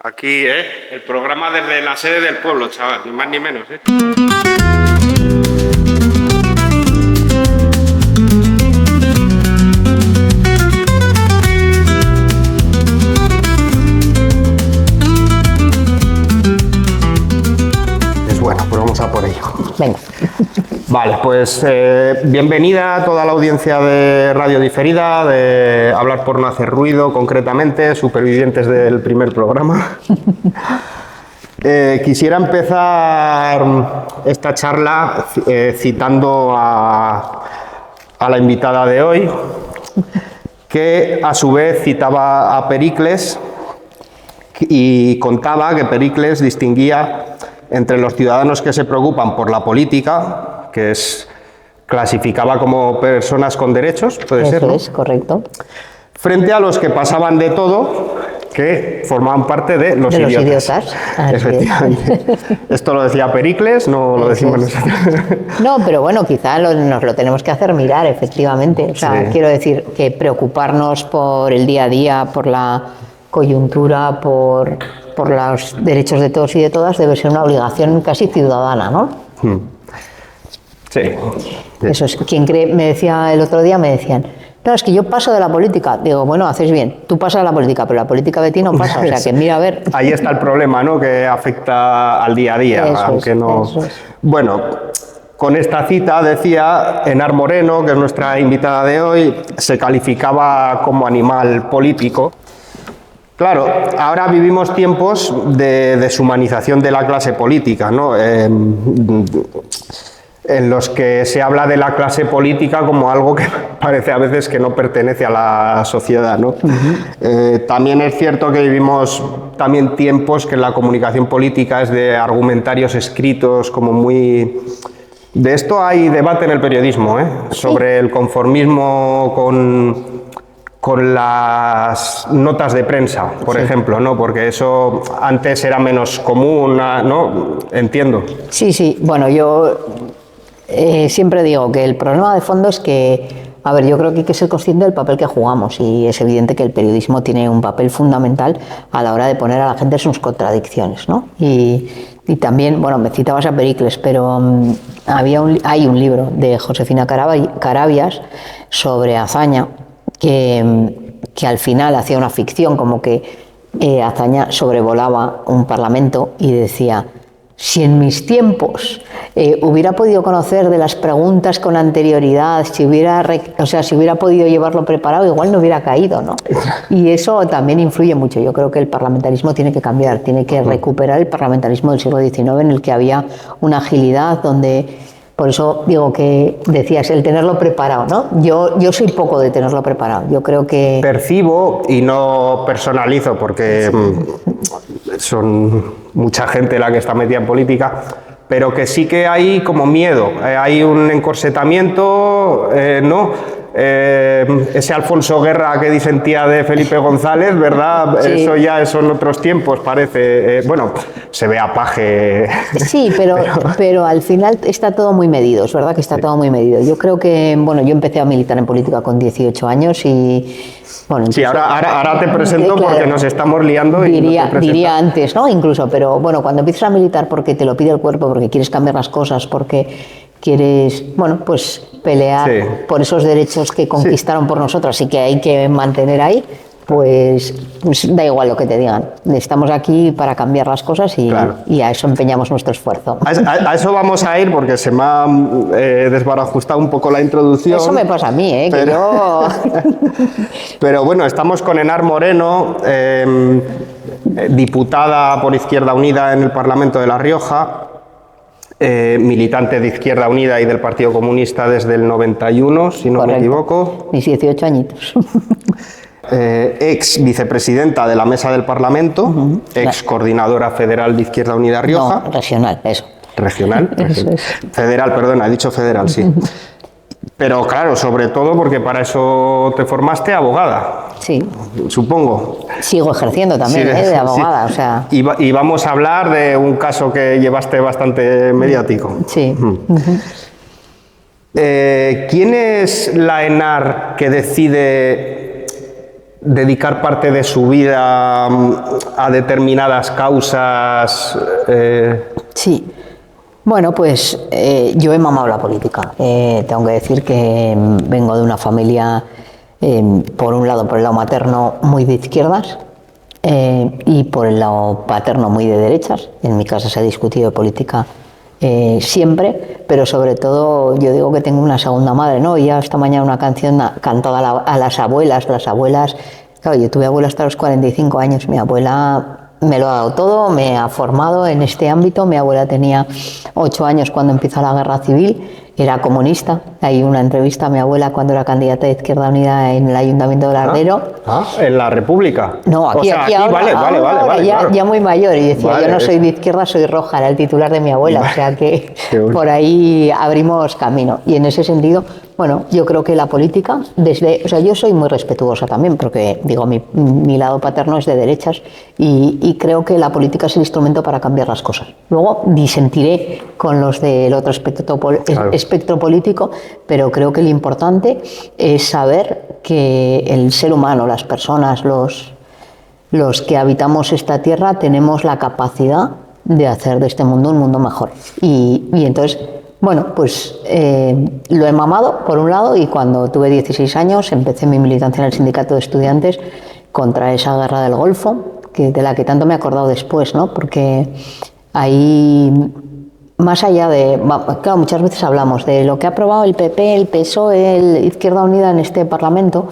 Aquí, el programa desde la sede del pueblo, chaval, ni más ni menos, Bueno, pues vamos a por ello. Venga. Vale, pues bienvenida a toda la audiencia de Radio Diferida, de Hablar por no hacer ruido, concretamente, supervivientes del primer programa. Quisiera empezar esta charla citando a la invitada de hoy, que a su vez citaba a Pericles y contaba que Pericles distinguía entre los ciudadanos que se preocupan por la política, que clasificaba como personas con derechos, puede ser, ¿no? Eso es, correcto. Frente a los que pasaban de todo, que formaban parte de los idiotas. Efectivamente. Esto lo decía Pericles, no lo decimos nosotros. No, pero bueno, quizá nos lo tenemos que hacer mirar, efectivamente. O sea, sí. Quiero decir que preocuparnos por el día a día, por la coyuntura, por los derechos de todos y de todas, debe ser una obligación casi ciudadana, ¿no? Sí. Eso es. Quien cree, me decía el otro día, me decían, no, es que yo paso de la política. Digo, bueno, haces bien, tú pasas de la política, pero la política de ti no pasa, o sea, que mira a ver. Ahí está el problema, ¿no?, que afecta al día a día, eso aunque es, no... Eso es. Bueno, con esta cita decía Henar Moreno, que es nuestra invitada de hoy, se calificaba como animal político. Claro, ahora vivimos tiempos de deshumanización de la clase política, ¿no? En los que se habla de la clase política como algo que parece a veces que no pertenece a la sociedad, ¿no? También es cierto que vivimos también tiempos que la comunicación política es de argumentarios escritos como muy... De esto hay debate en el periodismo, sobre el conformismo con las notas de prensa, por ejemplo, ¿no? Porque eso antes era menos común, ¿no? Entiendo. Sí, bueno, yo siempre digo que el problema de fondo es que, a ver, yo creo que hay que ser consciente del papel que jugamos y es evidente que el periodismo tiene un papel fundamental a la hora de poner a la gente en sus contradicciones, ¿no? Y también, bueno, me citabas a Pericles, pero hay un libro de Josefina Carabias sobre Azaña, que al final hacía una ficción, como que Azaña sobrevolaba un parlamento y decía, si en mis tiempos hubiera podido conocer de las preguntas con anterioridad, si hubiera podido llevarlo preparado, igual no hubiera caído, ¿no? Y eso también influye mucho. Yo creo que el parlamentarismo tiene que cambiar, tiene que recuperar el parlamentarismo del siglo XIX, en el que había una agilidad donde... Por eso digo que decías, el tenerlo preparado, ¿no? Yo soy poco de tenerlo preparado. Yo creo que... Percibo, y no personalizo, porque son mucha gente la que está metida en política, pero que sí que hay como miedo, hay un encorsetamiento, ¿no? Ese Alfonso Guerra que disentía de Felipe González, ¿verdad? Sí. Eso ya son otros tiempos, parece. Bueno, se ve a Paje. Sí, pero al final está todo muy medido, es verdad que está todo muy medido. Yo creo que, bueno, yo empecé a militar en política con 18 años y... Bueno, sí, ahora te presento, claro, porque nos estamos liando. Diría antes, ¿no? Incluso, pero bueno, cuando empiezas a militar porque te lo pide el cuerpo, porque quieres cambiar las cosas, porque quieres, bueno, pues pelear por esos derechos que conquistaron por nosotras y que hay que mantener ahí, pues da igual lo que te digan. Estamos aquí para cambiar las cosas y a eso empeñamos nuestro esfuerzo. A eso vamos a ir porque se me ha desbarajustado un poco la introducción. Eso me pasa a mí, que yo... Pero bueno, estamos con Henar Moreno, diputada por Izquierda Unida en el Parlamento de La Rioja, militante de Izquierda Unida y del Partido Comunista desde el 91, si no me equivoco. Mis 18 añitos. Ex vicepresidenta de la Mesa del Parlamento, ex coordinadora federal de Izquierda Unida Rioja. No, regional, eso. Regional. Eso es. Federal, perdona, he dicho federal, sí. Pero claro, sobre todo porque para eso te formaste abogada. Sí. Supongo. Sigo ejerciendo también, de abogada, o sea... Y vamos a hablar de un caso que llevaste bastante mediático. Sí. ¿Quién es la Henar que decide dedicar parte de su vida a determinadas causas. Sí. Bueno, pues yo he mamado la política. Tengo que decir que vengo de una familia, por un lado, por el lado materno, muy de izquierdas, y por el lado paterno, muy de derechas. En mi casa se ha discutido de política siempre, pero sobre todo yo digo que tengo una segunda madre, ¿no? Ya esta mañana una canción cantada a las abuelas. Las abuelas, claro, yo tuve abuela hasta los 45 años, mi abuela me lo ha dado todo, me ha formado en este ámbito. Mi abuela tenía 8 años cuando empezó la guerra civil, era comunista. Hay una entrevista a mi abuela cuando era candidata de Izquierda Unida en el Ayuntamiento de Lardero. ¿En la República? No, aquí, o sea, aquí ahora, vale, ya, claro. ya muy mayor, y decía, Vale, yo no soy de izquierda, soy roja, era el titular de mi abuela, o sea que por ahí abrimos camino. Y en ese sentido, bueno, yo creo que la política, o sea, yo soy muy respetuosa también, porque digo, mi lado paterno es de derechas, y creo que la política es el instrumento para cambiar las cosas. Luego disentiré con los del otro espectro político, pero creo que lo importante es saber que el ser humano, las personas, los que habitamos esta tierra, tenemos la capacidad de hacer de este mundo un mundo mejor. Y entonces, bueno, pues lo he mamado, por un lado, y cuando tuve 16 años empecé mi militancia en el sindicato de estudiantes contra esa guerra del Golfo, de la que tanto me he acordado después, ¿no? Porque ahí, más allá de, claro, muchas veces hablamos de lo que ha aprobado el PP, el PSOE, el Izquierda Unida en este Parlamento,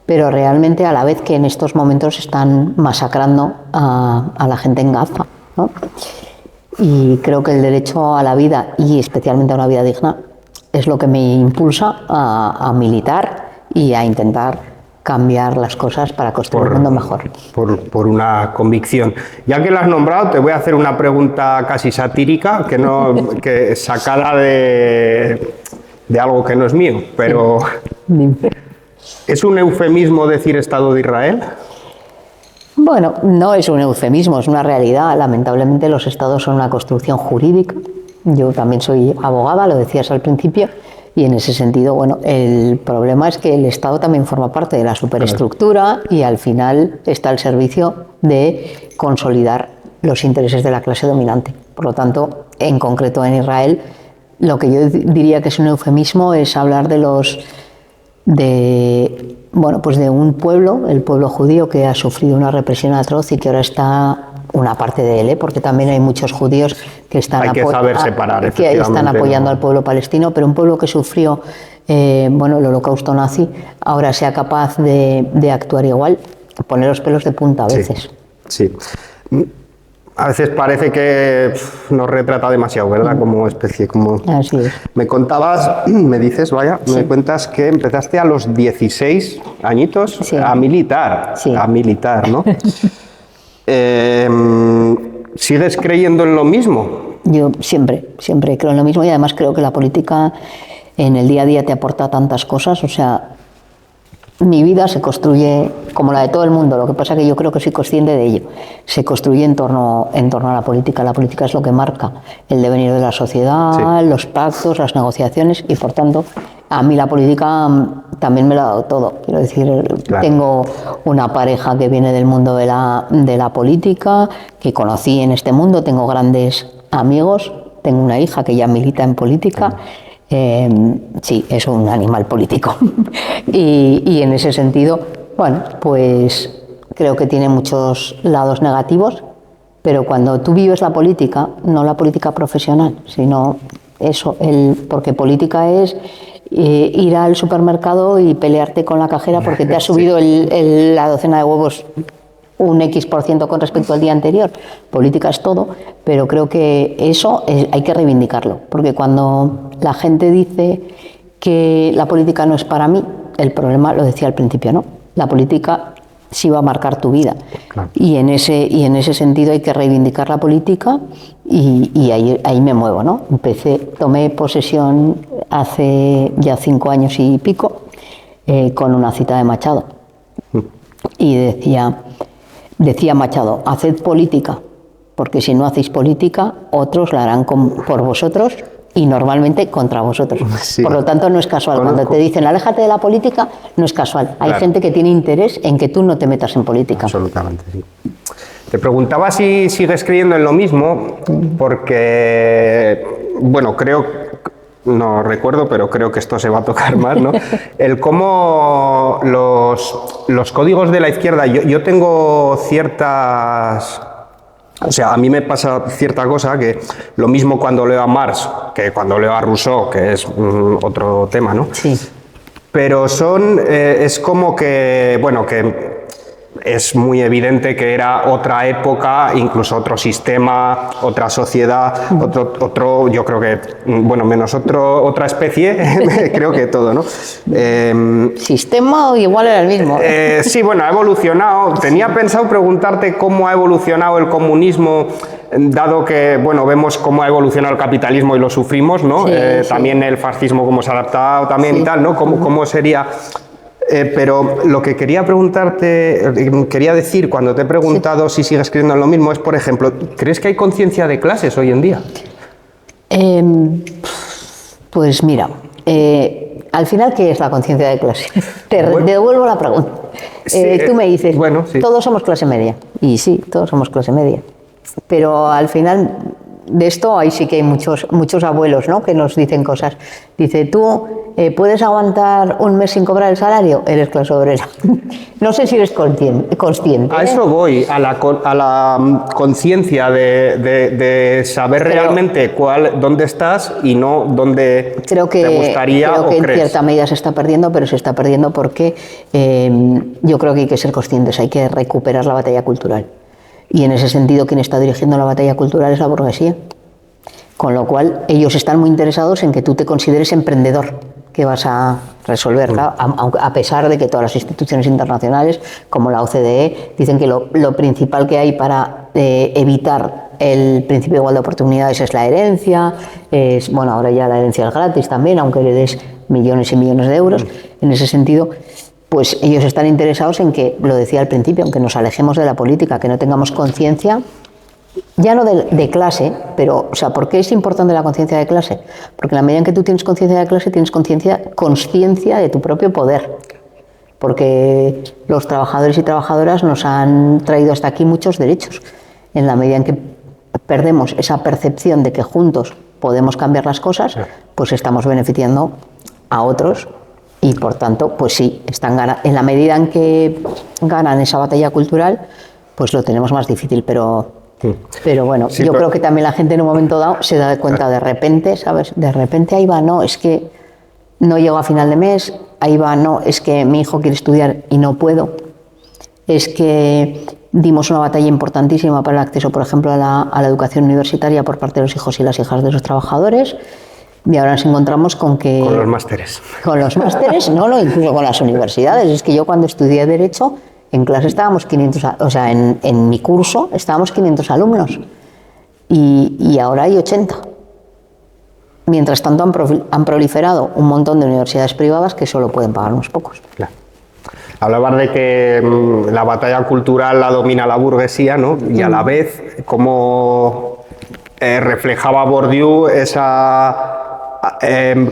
pero realmente a la vez que en estos momentos están masacrando a la gente en Gaza, ¿no? Y creo que el derecho a la vida, y especialmente a una vida digna, es lo que me impulsa a militar y a intentar cambiar las cosas para construir un mundo mejor. Por una convicción. Ya que lo has nombrado, te voy a hacer una pregunta casi satírica, que sacada de algo que no es mío, pero ¿es un eufemismo decir Estado de Israel? Bueno, no es un eufemismo, es una realidad. Lamentablemente los estados son una construcción jurídica. Yo también soy abogada, lo decías al principio, y en ese sentido, bueno, el problema es que el Estado también forma parte de la superestructura y al final está al servicio de consolidar los intereses de la clase dominante. Por lo tanto, en concreto en Israel, lo que yo diría que es un eufemismo es hablar de un pueblo, el pueblo judío, que ha sufrido una represión atroz y que ahora está, una parte de él, porque también hay muchos judíos que están, apoyando al pueblo palestino, pero un pueblo que sufrió el holocausto nazi, ahora sea capaz de actuar igual, poner los pelos de punta a veces. Sí. A veces parece que nos retrata demasiado, ¿verdad? Como especie, como... Así es. Me contabas, me dices, me cuentas que empezaste a los 16 añitos a militar, ¿no? ¿Sigues creyendo en lo mismo? Yo siempre creo en lo mismo, y además creo que la política en el día a día te aporta tantas cosas. O sea, mi vida se construye como la de todo el mundo, lo que pasa es que yo creo que soy consciente de ello. Se construye en torno a la política. La política es lo que marca el devenir de la sociedad, los pactos, las negociaciones, y por tanto a mí la política también me lo ha dado todo. Quiero decir, tengo una pareja que viene del mundo de la política, que conocí en este mundo, tengo grandes amigos, tengo una hija que ya milita en política. Sí, es un animal político. y en ese sentido, bueno, pues creo que tiene muchos lados negativos, pero cuando tú vives la política, no la política profesional, sino eso, porque política es ir al supermercado y pelearte con la cajera porque te ha subido la docena de huevos un X% con respecto al día anterior. Política es todo, pero creo que eso hay que reivindicarlo, porque cuando la gente dice que la política no es para mí, el problema, lo decía al principio, ¿no? La política sí va a marcar tu vida. Claro. Y en ese sentido hay que reivindicar la política, y ahí me muevo, ¿no? Tomé posesión hace ya 5 años y pico, con una cita de Machado. Y decía Machado: haced política, porque si no hacéis política, otros la harán por vosotros y normalmente contra vosotros. Sí. Por lo tanto, no es casual. Cuando te dicen aléjate de la política, no es casual. Hay Claro. gente que tiene interés en que tú no te metas en política. Absolutamente, sí. Te preguntaba si sigues creyendo en lo mismo, porque, bueno, creo, no recuerdo, pero creo que esto se va a tocar más, ¿no? El cómo los códigos de la izquierda, yo tengo ciertas... O sea, a mí me pasa cierta cosa que lo mismo cuando leo a Marx que cuando leo a Rousseau, que es otro tema, ¿no? Sí. Pero es como que, bueno, que es muy evidente que era otra época, incluso otro sistema, otra sociedad, yo creo que, bueno, menos otra especie, creo que todo, ¿no? Sistema igual era el mismo. Sí, bueno, ha evolucionado. Tenía pensado preguntarte cómo ha evolucionado el comunismo, dado que, bueno, vemos cómo ha evolucionado el capitalismo y lo sufrimos, ¿no? Sí, sí. También el fascismo, cómo se ha adaptado también Sí. y tal, ¿no? ¿Cómo sería? Pero lo que quería preguntarte, quería decir cuando te he preguntado si sigues creyendo en lo mismo es, por ejemplo, ¿crees que hay conciencia de clases hoy en día? Pues mira, al final, ¿qué es la conciencia de clase? Te devuelvo la pregunta. Tú me dices, bueno, sí. todos somos clase media. Y sí, todos somos clase media. Pero al final de esto, ahí sí que hay muchos abuelos, ¿no?, que nos dicen cosas. Dice, tú puedes aguantar un mes sin cobrar el salario, eres clase obrera. No sé si eres consciente. A eso voy, a la conciencia de saber realmente dónde estás y no dónde te gustaría creo o que en crees. cierta medida se está perdiendo, pero se está perdiendo porque yo creo que hay que ser conscientes, hay que recuperar la batalla cultural. Y en ese sentido, quien está dirigiendo la batalla cultural es la burguesía. Con lo cual, ellos están muy interesados en que tú te consideres emprendedor, que vas a resolver, claro, a pesar de que todas las instituciones internacionales, como la OCDE, dicen que lo principal que hay para evitar el principio de igualdad de oportunidades es la herencia, bueno, ahora ya la herencia es gratis también, aunque le des millones y millones de euros. En ese sentido, pues ellos están interesados en que, lo decía al principio, aunque nos alejemos de la política, que no tengamos conciencia, ya no de clase, pero, o sea, ¿por qué es importante la conciencia de clase? Porque en la medida en que tú tienes conciencia de clase, tienes consciencia de tu propio poder. Porque los trabajadores y trabajadoras nos han traído hasta aquí muchos derechos. En la medida en que perdemos esa percepción de que juntos podemos cambiar las cosas, pues estamos beneficiando a otros. Y por tanto, pues sí, en la medida en que ganan esa batalla cultural, pues lo tenemos más difícil, pero bueno, sí, creo que también la gente en un momento dado se da cuenta de repente, ¿sabes? De repente ahí va, no, es que no llego a final de mes, ahí va, no, es que mi hijo quiere estudiar y no puedo, es que dimos una batalla importantísima para el acceso, por ejemplo, a la educación universitaria por parte de los hijos y las hijas de los trabajadores. Y ahora nos encontramos con que... Con los másteres. Con los másteres, no, incluso con las universidades. Es que yo cuando estudié Derecho, en clase estábamos 500, o sea, en mi curso estábamos 500 alumnos. Y ahora hay 80. Mientras tanto han proliferado un montón de universidades privadas que solo pueden pagar unos pocos. Claro. Hablabas de que la batalla cultural la domina la burguesía, ¿no? Y a la vez, como reflejaba Bourdieu esa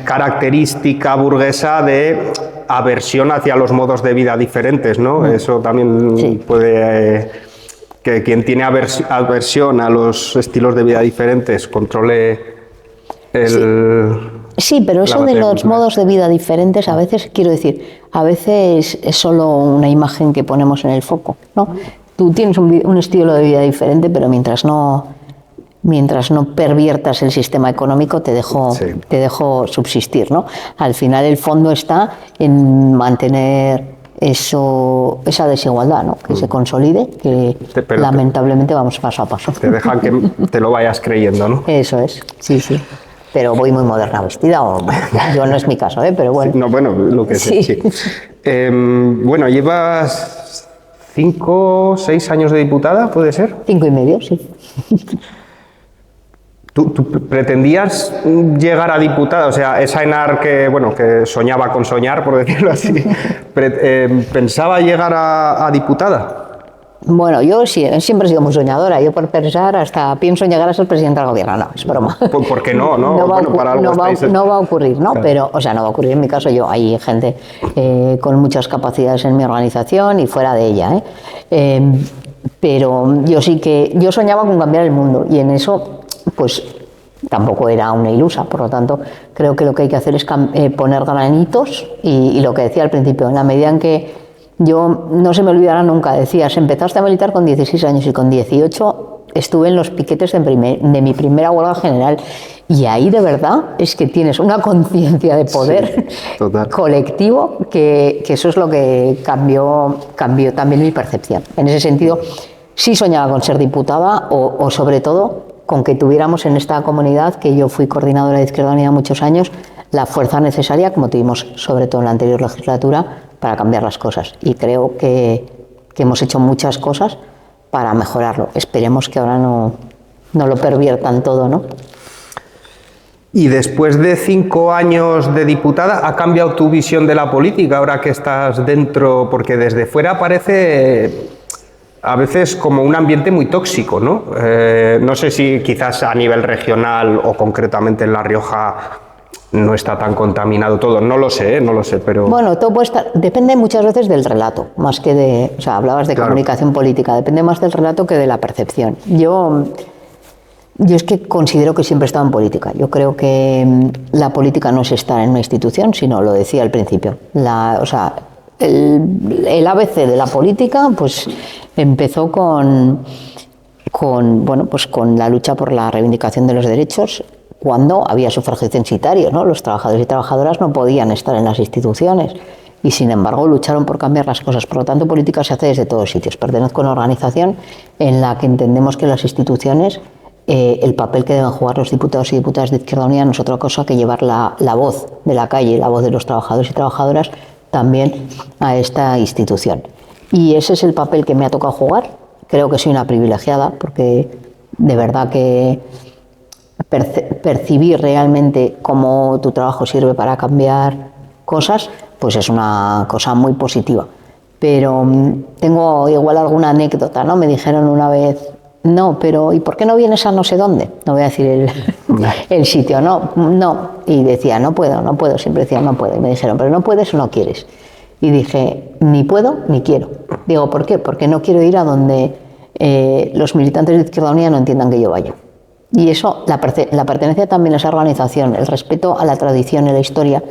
característica burguesa de aversión hacia los modos de vida diferentes, ¿no? Eso también puede... que quien tiene aversión a los estilos de vida diferentes controle Sí, pero eso de los modos de vida diferentes, a veces, quiero decir, a veces es solo una imagen que ponemos en el foco, ¿no? Tú tienes un estilo de vida diferente, pero mientras no perviertas el sistema económico, te dejo subsistir, ¿no? Al final el fondo está en mantener esa desigualdad, ¿no? Que se consolide, que lamentablemente vamos paso a paso. Te dejan que te lo vayas creyendo, ¿no? Eso es, sí. Pero voy muy moderna vestida, yo no es mi caso, pero bueno. Sí, no, bueno, lo que sé, sí. Bueno, llevas 5 o 6 años de diputada, ¿puede ser? 5 y medio, sí. ¿Tú pretendías llegar a diputada? O sea, esa Enar que soñaba con soñar, por decirlo así, ¿pensaba llegar a diputada? Bueno, yo sí, siempre he sido muy soñadora. Yo por pensar hasta pienso en llegar a ser presidenta del gobierno. No, es broma. ¿Por qué no? No, Bueno, para algo no va a ocurrir, ¿no? Claro. Pero, o sea, no va a ocurrir en mi caso. Yo hay gente con muchas capacidades en mi organización y fuera de ella, pero yo soñaba con cambiar el mundo y en eso, pues tampoco era una ilusa. Por lo tanto, creo que lo que hay que hacer es poner granitos y lo que decía al principio, en la medida en que yo, no se me olvidará nunca, decías, empezaste a militar con 16 años y con 18 estuve en los piquetes de mi primera huelga general y ahí de verdad es que tienes una conciencia de poder colectivo que eso es lo que cambió también mi percepción. En ese sentido, sí soñaba con ser diputada o sobre todo con que tuviéramos en esta comunidad, que yo fui coordinadora de Izquierda Unida muchos años, la fuerza necesaria, como tuvimos sobre todo en la anterior legislatura, para cambiar las cosas. Y creo que hemos hecho muchas cosas para mejorarlo. Esperemos que ahora no lo perviertan todo, ¿no? Y después de 5 años de diputada, ¿ha cambiado tu visión de la política ahora que estás dentro? Porque desde fuera parece a veces como un ambiente muy tóxico, ¿no? No sé si quizás a nivel regional o concretamente en La Rioja no está tan contaminado todo, no lo sé, pero... Bueno, todo puede estar, depende muchas veces del relato, más que de... O sea, hablabas de comunicación política, depende más del relato que de la percepción. Yo es que considero que siempre he estado en política. Yo creo que la política no es estar en una institución, sino, lo decía al principio, el ABC de la política pues empezó con la lucha por la reivindicación de los derechos, cuando había sufragio censitario, ¿no? Los trabajadores y trabajadoras no podían estar en las instituciones y, sin embargo, lucharon por cambiar las cosas. Por lo tanto, política se hace desde todos sitios. Pertenezco a una organización en la que entendemos que las instituciones, el papel que deben jugar los diputados y diputadas de Izquierda Unida no es otra cosa que llevar la voz de la calle, la voz de los trabajadores y trabajadoras también a esta institución. Y ese es el papel que me ha tocado jugar. Creo que soy una privilegiada porque de verdad que percibir realmente cómo tu trabajo sirve para cambiar cosas, pues es una cosa muy positiva. Pero tengo igual alguna anécdota, ¿no? Me dijeron una vez, no, pero ¿y por qué no vienes a no sé dónde? No voy a decir el sitio, no. Y decía, no puedo, siempre decía, no puedo. Y me dijeron, ¿pero no puedes o no quieres? Y dije, ni puedo ni quiero. Digo, ¿por qué? Porque no quiero ir a donde los militantes de Izquierda Unida no entiendan que yo vaya. Y eso, la pertenencia también a esa organización, el respeto a la tradición y la historia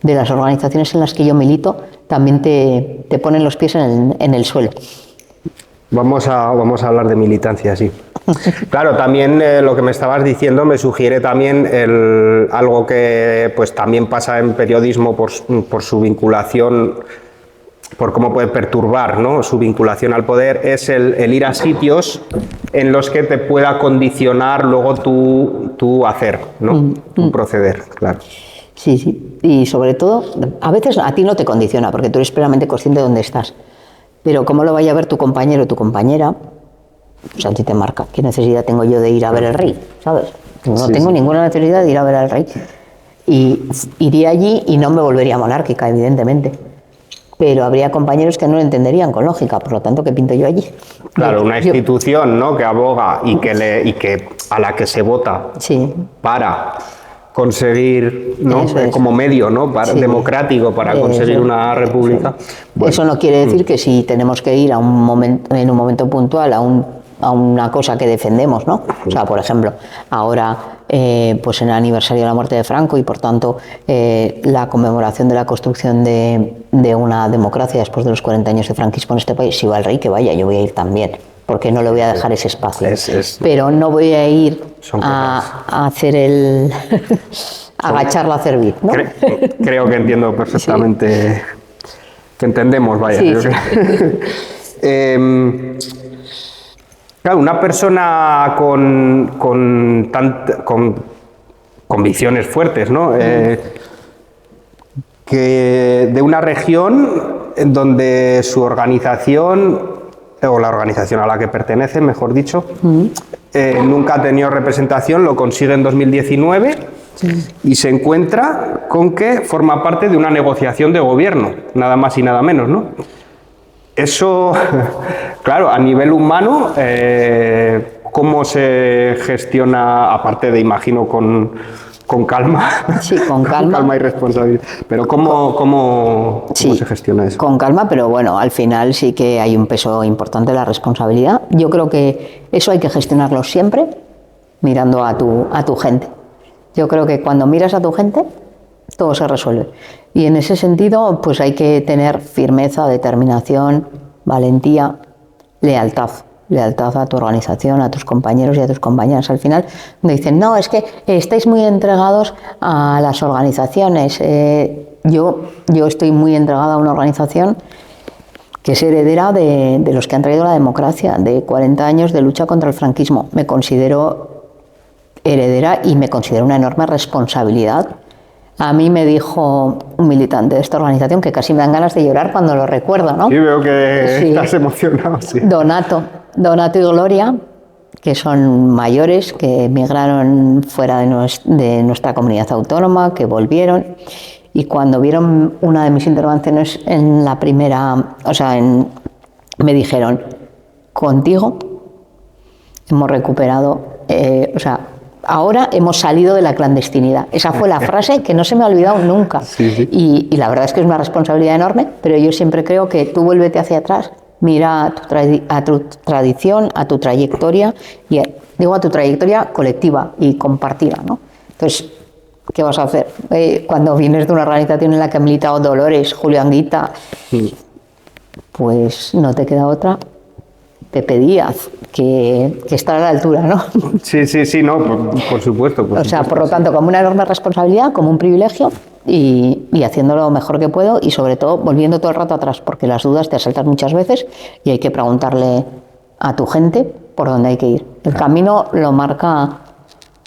de las organizaciones en las que yo milito, también te ponen los pies en el suelo. Vamos a hablar de militancia, sí. Claro, también lo que me estabas diciendo me sugiere también algo que pues también pasa en periodismo por su vinculación, por cómo puede perturbar, ¿no?, su vinculación al poder, es el ir a sitios en los que te pueda condicionar luego tu hacer, ¿no? Tu proceder, claro. Sí. Y sobre todo, a veces a ti no te condiciona, porque tú eres plenamente consciente de dónde estás. Pero cómo lo vaya a ver tu compañero o tu compañera, pues a ti te marca. ¿Qué necesidad tengo yo de ir a ver al rey? ¿Sabes? No tengo ninguna necesidad de ir a ver al rey. Y iría allí y no me volvería monárquica, evidentemente. Pero habría compañeros que no lo entenderían con lógica, por lo tanto, ¿qué pinto yo allí? Claro, una institución, ¿no?, que aboga y que a la que se vota para conseguir, ¿no?, como medio, ¿no?, democrático para conseguir una república. Bueno. Eso no quiere decir que si tenemos que ir en un momento puntual a una cosa que defendemos, ¿no? O sea, por ejemplo, ahora pues en el aniversario de la muerte de Franco y por tanto la conmemoración de la construcción de una democracia después de los 40 años de franquismo en este país, si va el rey que vaya, yo voy a ir también, porque no le voy a dejar ese espacio. Pero no voy a ir a hacer agachar la cerviz, ¿no? Creo que entiendo perfectamente, que entendemos, vaya. Claro, una persona con convicciones fuertes, ¿no? Que de una región en donde su organización, o la organización a la que pertenece, mejor dicho, nunca ha tenido representación, lo consigue en 2019 y se encuentra con que forma parte de una negociación de gobierno, nada más y nada menos, ¿no? Eso, claro, a nivel humano, ¿cómo se gestiona, aparte de, imagino, con calma? Sí, con calma. Con calma y responsabilidad. Pero ¿cómo se gestiona eso? Con calma, pero bueno, al final sí que hay un peso importante de la responsabilidad. Yo creo que eso hay que gestionarlo siempre mirando a tu gente. Yo creo que cuando miras a tu gente, todo se resuelve. Y en ese sentido, pues hay que tener firmeza, determinación, valentía, lealtad. Lealtad a tu organización, a tus compañeros y a tus compañeras. Al final me dicen, no, es que estáis muy entregados a las organizaciones. Yo estoy muy entregada a una organización que es heredera de los que han traído la democracia, de 40 años de lucha contra el franquismo. Me considero heredera y me considero una enorme responsabilidad. A mí me dijo un militante de esta organización, que casi me dan ganas de llorar cuando lo recuerdo, ¿no? Sí, veo que estás emocionado. Sí. Donato y Gloria, que son mayores, que emigraron fuera de nuestra comunidad autónoma, que volvieron, y cuando vieron una de mis intervenciones en la primera, me dijeron, contigo hemos recuperado, ahora hemos salido de la clandestinidad. Esa fue la frase que no se me ha olvidado nunca. Sí, sí. Y la verdad es que es una responsabilidad enorme, pero yo siempre creo que tú vuélvete hacia atrás, mira a tu tradición, a tu trayectoria, y digo a tu trayectoria colectiva y compartida, ¿no? Entonces, ¿qué vas a hacer? Cuando vienes de una organización en la que ha militado Dolores, Julio Anguita, pues no te queda otra. Pepe Díaz, que está a la altura, ¿no? Sí, no, por supuesto. Por lo tanto, como una enorme responsabilidad, como un privilegio, y haciendo lo mejor que puedo, y sobre todo volviendo todo el rato atrás, porque las dudas te asaltan muchas veces y hay que preguntarle a tu gente por dónde hay que ir. El camino lo marca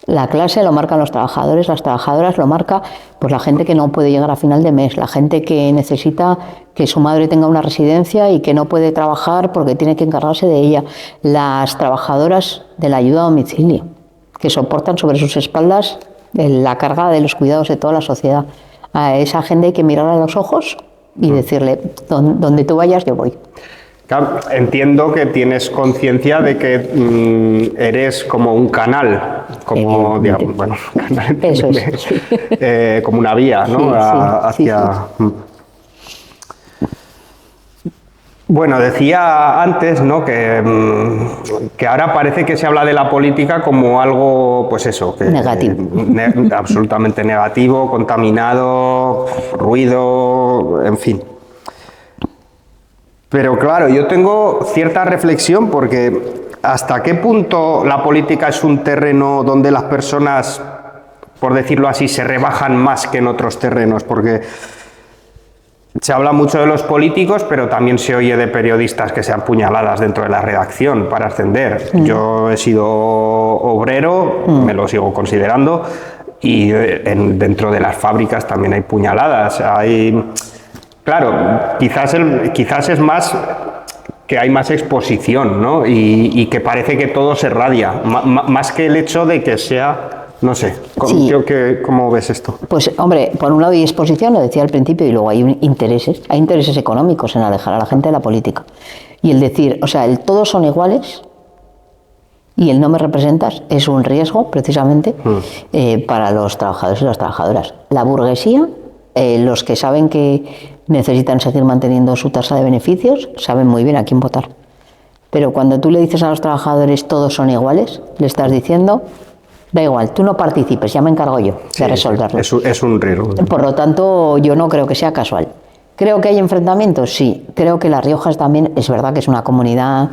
la clase, lo marcan los trabajadores, las trabajadoras, lo marca pues la gente que no puede llegar a final de mes, la gente que necesita que su madre tenga una residencia y que no puede trabajar porque tiene que encargarse de ella, las trabajadoras de la ayuda a domicilio, que soportan sobre sus espaldas la carga de los cuidados de toda la sociedad. A esa gente hay que mirar a los ojos y decirle, donde tú vayas, yo voy. Claro, entiendo que tienes conciencia de que eres como un canal, como, digamos, bueno, canal, eso es. Como una vía, ¿no? Sí. Bueno, decía antes, ¿no? que ahora parece que se habla de la política como algo, pues eso, negativo. Absolutamente negativo, contaminado, ruido, en fin. Pero claro, yo tengo cierta reflexión porque ¿hasta qué punto la política es un terreno donde las personas, por decirlo así, se rebajan más que en otros terrenos? Porque se habla mucho de los políticos, pero también se oye de periodistas que sean puñaladas dentro de la redacción para ascender. Yo he sido obrero, me lo sigo considerando, y dentro de las fábricas también hay puñaladas. Claro, quizás es más que hay más exposición, ¿no? Y que parece que todo se radia, más que el hecho de que sea, no sé, ¿cómo ves esto? Pues hombre, por un lado hay exposición, lo decía al principio, y luego hay intereses económicos en alejar a la gente de la política. Y el decir, el todos son iguales y el no me representas es un riesgo precisamente para los trabajadores y las trabajadoras. La burguesía, los que saben que necesitan seguir manteniendo su tasa de beneficios, saben muy bien a quién votar. Pero cuando tú le dices a los trabajadores todos son iguales, le estás diciendo, da igual, tú no participes, ya me encargo yo de resolverlo. Es un riesgo. Por lo tanto, yo no creo que sea casual. ¿Creo que hay enfrentamientos? Sí. Creo que La Rioja también, es verdad que es una comunidad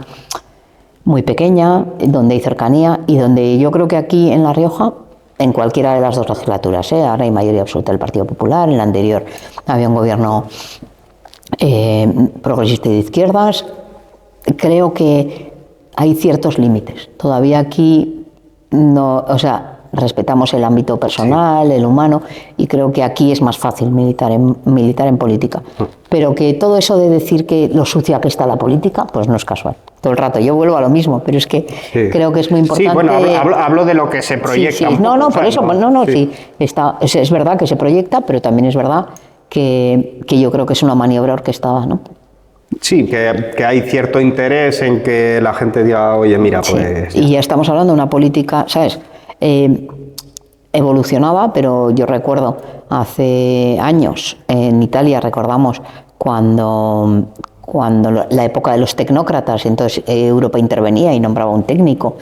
muy pequeña, donde hay cercanía, y donde yo creo que aquí en La Rioja, en cualquiera de las dos legislaturas, ahora hay mayoría absoluta del Partido Popular, en la anterior había un gobierno progresista y de izquierdas, creo que hay ciertos límites. Todavía aquí no, respetamos el ámbito personal, el humano, y creo que aquí es más fácil militar en política. Pero que todo eso de decir que lo sucia que está la política, pues no es casual. Todo el rato yo vuelvo a lo mismo, pero es que creo que es muy importante. Sí, bueno, hablo de lo que se proyecta. Sí. Es verdad que se proyecta, pero también es verdad que yo creo que es una maniobra orquestada, ¿no? Sí, que hay cierto interés en que la gente diga, oye, mira, pues... Sí. Y ya estamos hablando de una política, ¿sabes? Evolucionaba, pero yo recuerdo hace años en Italia, recordamos cuando la época de los tecnócratas, entonces Europa intervenía y nombraba un técnico,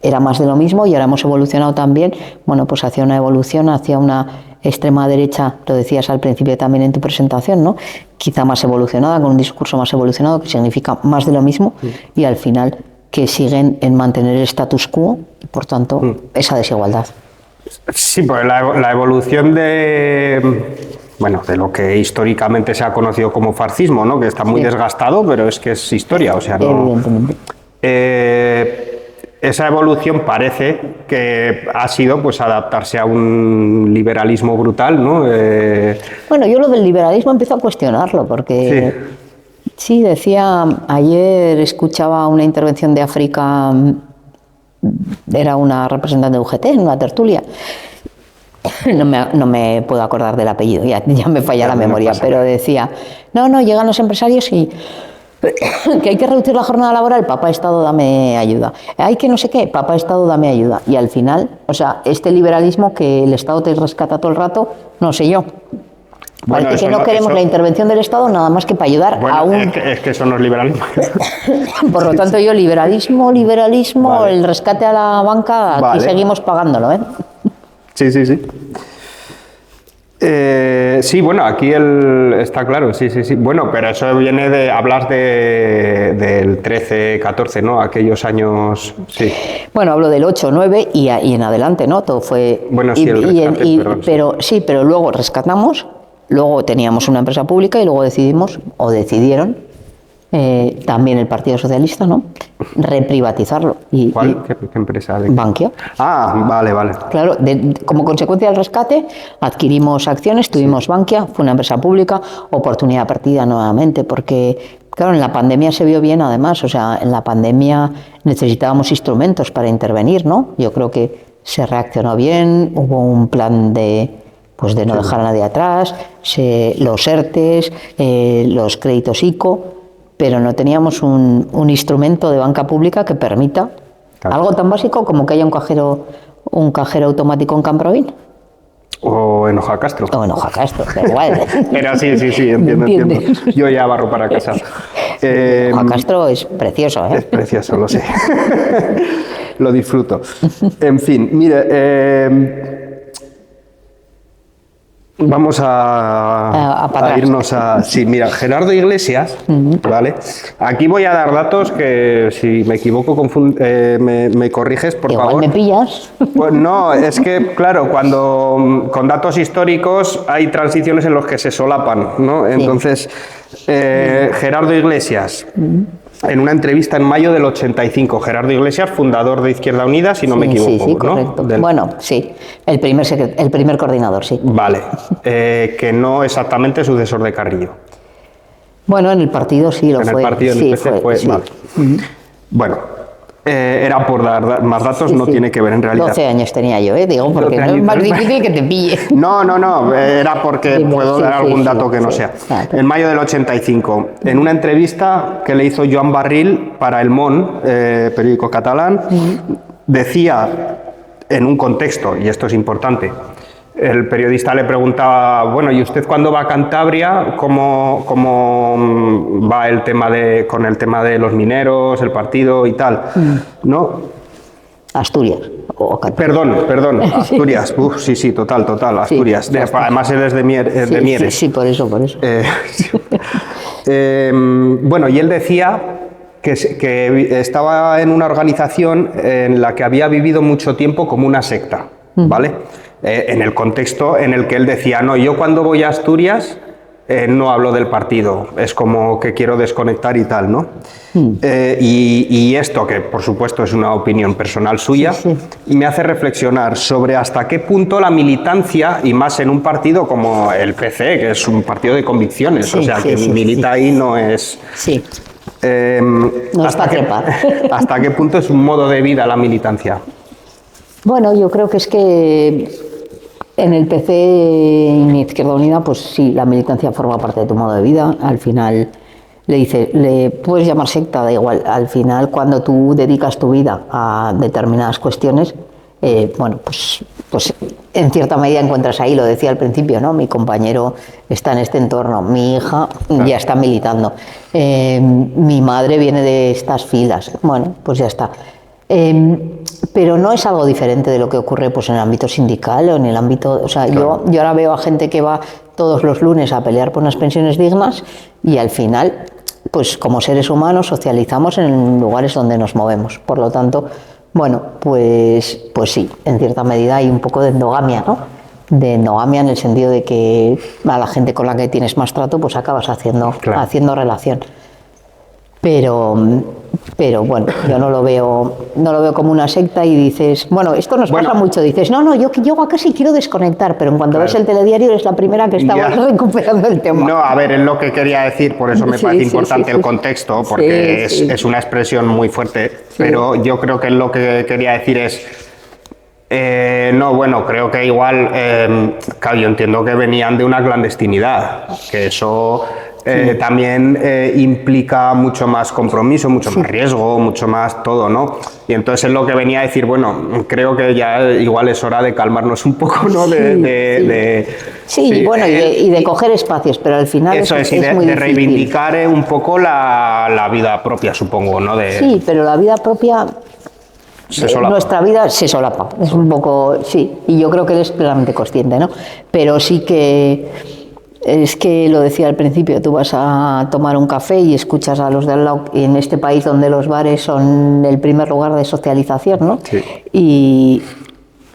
era más de lo mismo, y ahora hemos evolucionado también, bueno, pues hacia una evolución, hacia una extrema derecha, lo decías al principio también en tu presentación, ¿no? Quizá más evolucionada, con un discurso más evolucionado, que significa más de lo mismo, y al final que siguen en mantener el status quo y por tanto esa desigualdad. Sí, pues la evolución de lo que históricamente se ha conocido como fascismo, ¿no? Que está muy desgastado, pero es que es historia, o sea, no... Evidentemente. Esa evolución parece que ha sido pues adaptarse a un liberalismo brutal, ¿no? Bueno, yo lo del liberalismo empiezo a cuestionarlo, porque sí, decía, ayer escuchaba una intervención de África, era una representante de UGT en una tertulia. No me puedo acordar del apellido, ya me falla la memoria, pero decía, no, llegan los empresarios y que hay que reducir la jornada laboral, papá Estado, dame ayuda. Hay que no sé qué, papá Estado, dame ayuda. Y al final, o sea, este liberalismo que el Estado te rescata todo el rato, no sé yo. Bueno, parece que no queremos la intervención del Estado nada más que para ayudar a un... Es que eso no es liberalismo. Por lo tanto, yo liberalismo, vale. El rescate a la banca, aquí seguimos pagándolo, ¿eh? Sí. Sí, bueno, aquí está claro, sí. Bueno, pero eso viene de... Hablas del 13, 14, ¿no? Aquellos años, sí. Bueno, hablo del 8, 9 y en adelante, ¿no? Todo fue... Bueno, sí, pero luego rescatamos, luego teníamos una empresa pública y luego decidieron, también el Partido Socialista, ¿no? Reprivatizarlo. ¿Cuál? ¿Qué empresa? Bankia. Ah, vale. Claro, como consecuencia del rescate adquirimos acciones, tuvimos Bankia, fue una empresa pública, oportunidad perdida nuevamente, porque claro, en la pandemia se vio bien además, o sea, en la pandemia necesitábamos instrumentos para intervenir, ¿no? Yo creo que se reaccionó bien, hubo un plan de no dejar a nadie atrás, los ERTES, los créditos ICO, pero no teníamos un instrumento de banca pública que permita algo tan básico como que haya un cajero automático en Camprovín. O en Ojacastro. Da igual. Pero sí, entiendo. Yo ya barro para casa. Ojacastro es precioso, ¿eh? Es precioso, lo sé. Lo disfruto. En fin, mire... Vamos a irnos a... Sí, mira, Gerardo Iglesias, ¿vale? Aquí voy a dar datos que, si me equivoco, me corriges, por favor. Igual me pillas. Pues no, es que, claro, cuando con datos históricos hay transiciones en los que se solapan, ¿no? Entonces, Gerardo Iglesias... En una entrevista en mayo del 85, Gerardo Iglesias, fundador de Izquierda Unida, si no me equivoco. Sí, correcto. ¿No? Bueno, sí, el primer coordinador, sí. Vale, que no exactamente sucesor de Carrillo. Bueno, en el partido sí lo fue. En el partido del PC fue, vale. Bueno, era por dar más datos, no tiene que ver en realidad. 12 años tenía yo, digo, porque no es más difícil que te pille. No, era porque puedo dar algún dato que no sea. Claro. En mayo del 85, en una entrevista que le hizo Joan Barril para El Món, periódico catalán, decía, en un contexto, y esto es importante, el periodista le preguntaba, bueno, ¿y usted cuándo va a Cantabria? ¿Cómo va el tema con el tema de los mineros, el partido y tal? ¿No? Asturias. Perdón, Asturias. Sí, total, Asturias. Sí, además él es de Mieres. Sí, por eso. Bueno, y él decía que estaba en una organización en la que había vivido mucho tiempo como una secta, ¿vale? En el contexto en el que él decía, no, yo cuando voy a Asturias no hablo del partido, es como que quiero desconectar y tal, ¿no? Y esto, que por supuesto es una opinión personal suya, y me hace reflexionar sobre hasta qué punto la militancia, y más en un partido como el PC, que es un partido de convicciones, o sea, que milita ahí no es... no está trepar. ¿Hasta qué punto es un modo de vida la militancia? Bueno, yo creo que es que en el PC y en Izquierda Unida, pues sí, la militancia forma parte de tu modo de vida. Al final, le dice, le puedes llamar secta, da igual, al final cuando tú dedicas tu vida a determinadas cuestiones, bueno, pues en cierta medida encuentras ahí, lo decía al principio, ¿no? Mi compañero está en este entorno, mi hija ya está militando, mi madre viene de estas filas, bueno, pues ya está. Pero no es algo diferente de lo que ocurre pues, en el ámbito sindical o en el ámbito... O sea, yo ahora veo a gente que va todos los lunes a pelear por unas pensiones dignas y al final, pues como seres humanos socializamos en lugares donde nos movemos. Por lo tanto, bueno, pues sí, en cierta medida hay un poco de endogamia, ¿no? De endogamia en el sentido de que a la gente con la que tienes más trato, pues acabas haciendo relación. Pero bueno, yo no lo veo como una secta y dices, bueno, esto nos pasa mucho, dices, no, yo casi quiero desconectar, pero en cuanto ves el telediario eres la primera que estaba recuperando el tema. No, a ver, es lo que quería decir, por eso me parece importante el contexto, porque es una expresión muy fuerte, pero yo creo que lo que quería decir es, no, bueno, creo que igual, claro, yo entiendo que venían de una clandestinidad, que eso... también implica mucho más compromiso, mucho más riesgo, mucho más todo, ¿no? Y entonces es lo que venía a decir, bueno, creo que ya igual es hora de calmarnos un poco, ¿no? Bueno, y de coger espacios, pero al final eso es muy de reivindicar un poco la vida propia, supongo, ¿no? Sí, pero la vida propia... Nuestra vida se solapa, es un poco... Sí, y yo creo que él es plenamente consciente, ¿no? Pero sí que... Es que lo decía al principio, tú vas a tomar un café y escuchas a los de al lado, en este país donde los bares son el primer lugar de socialización, ¿no? Sí.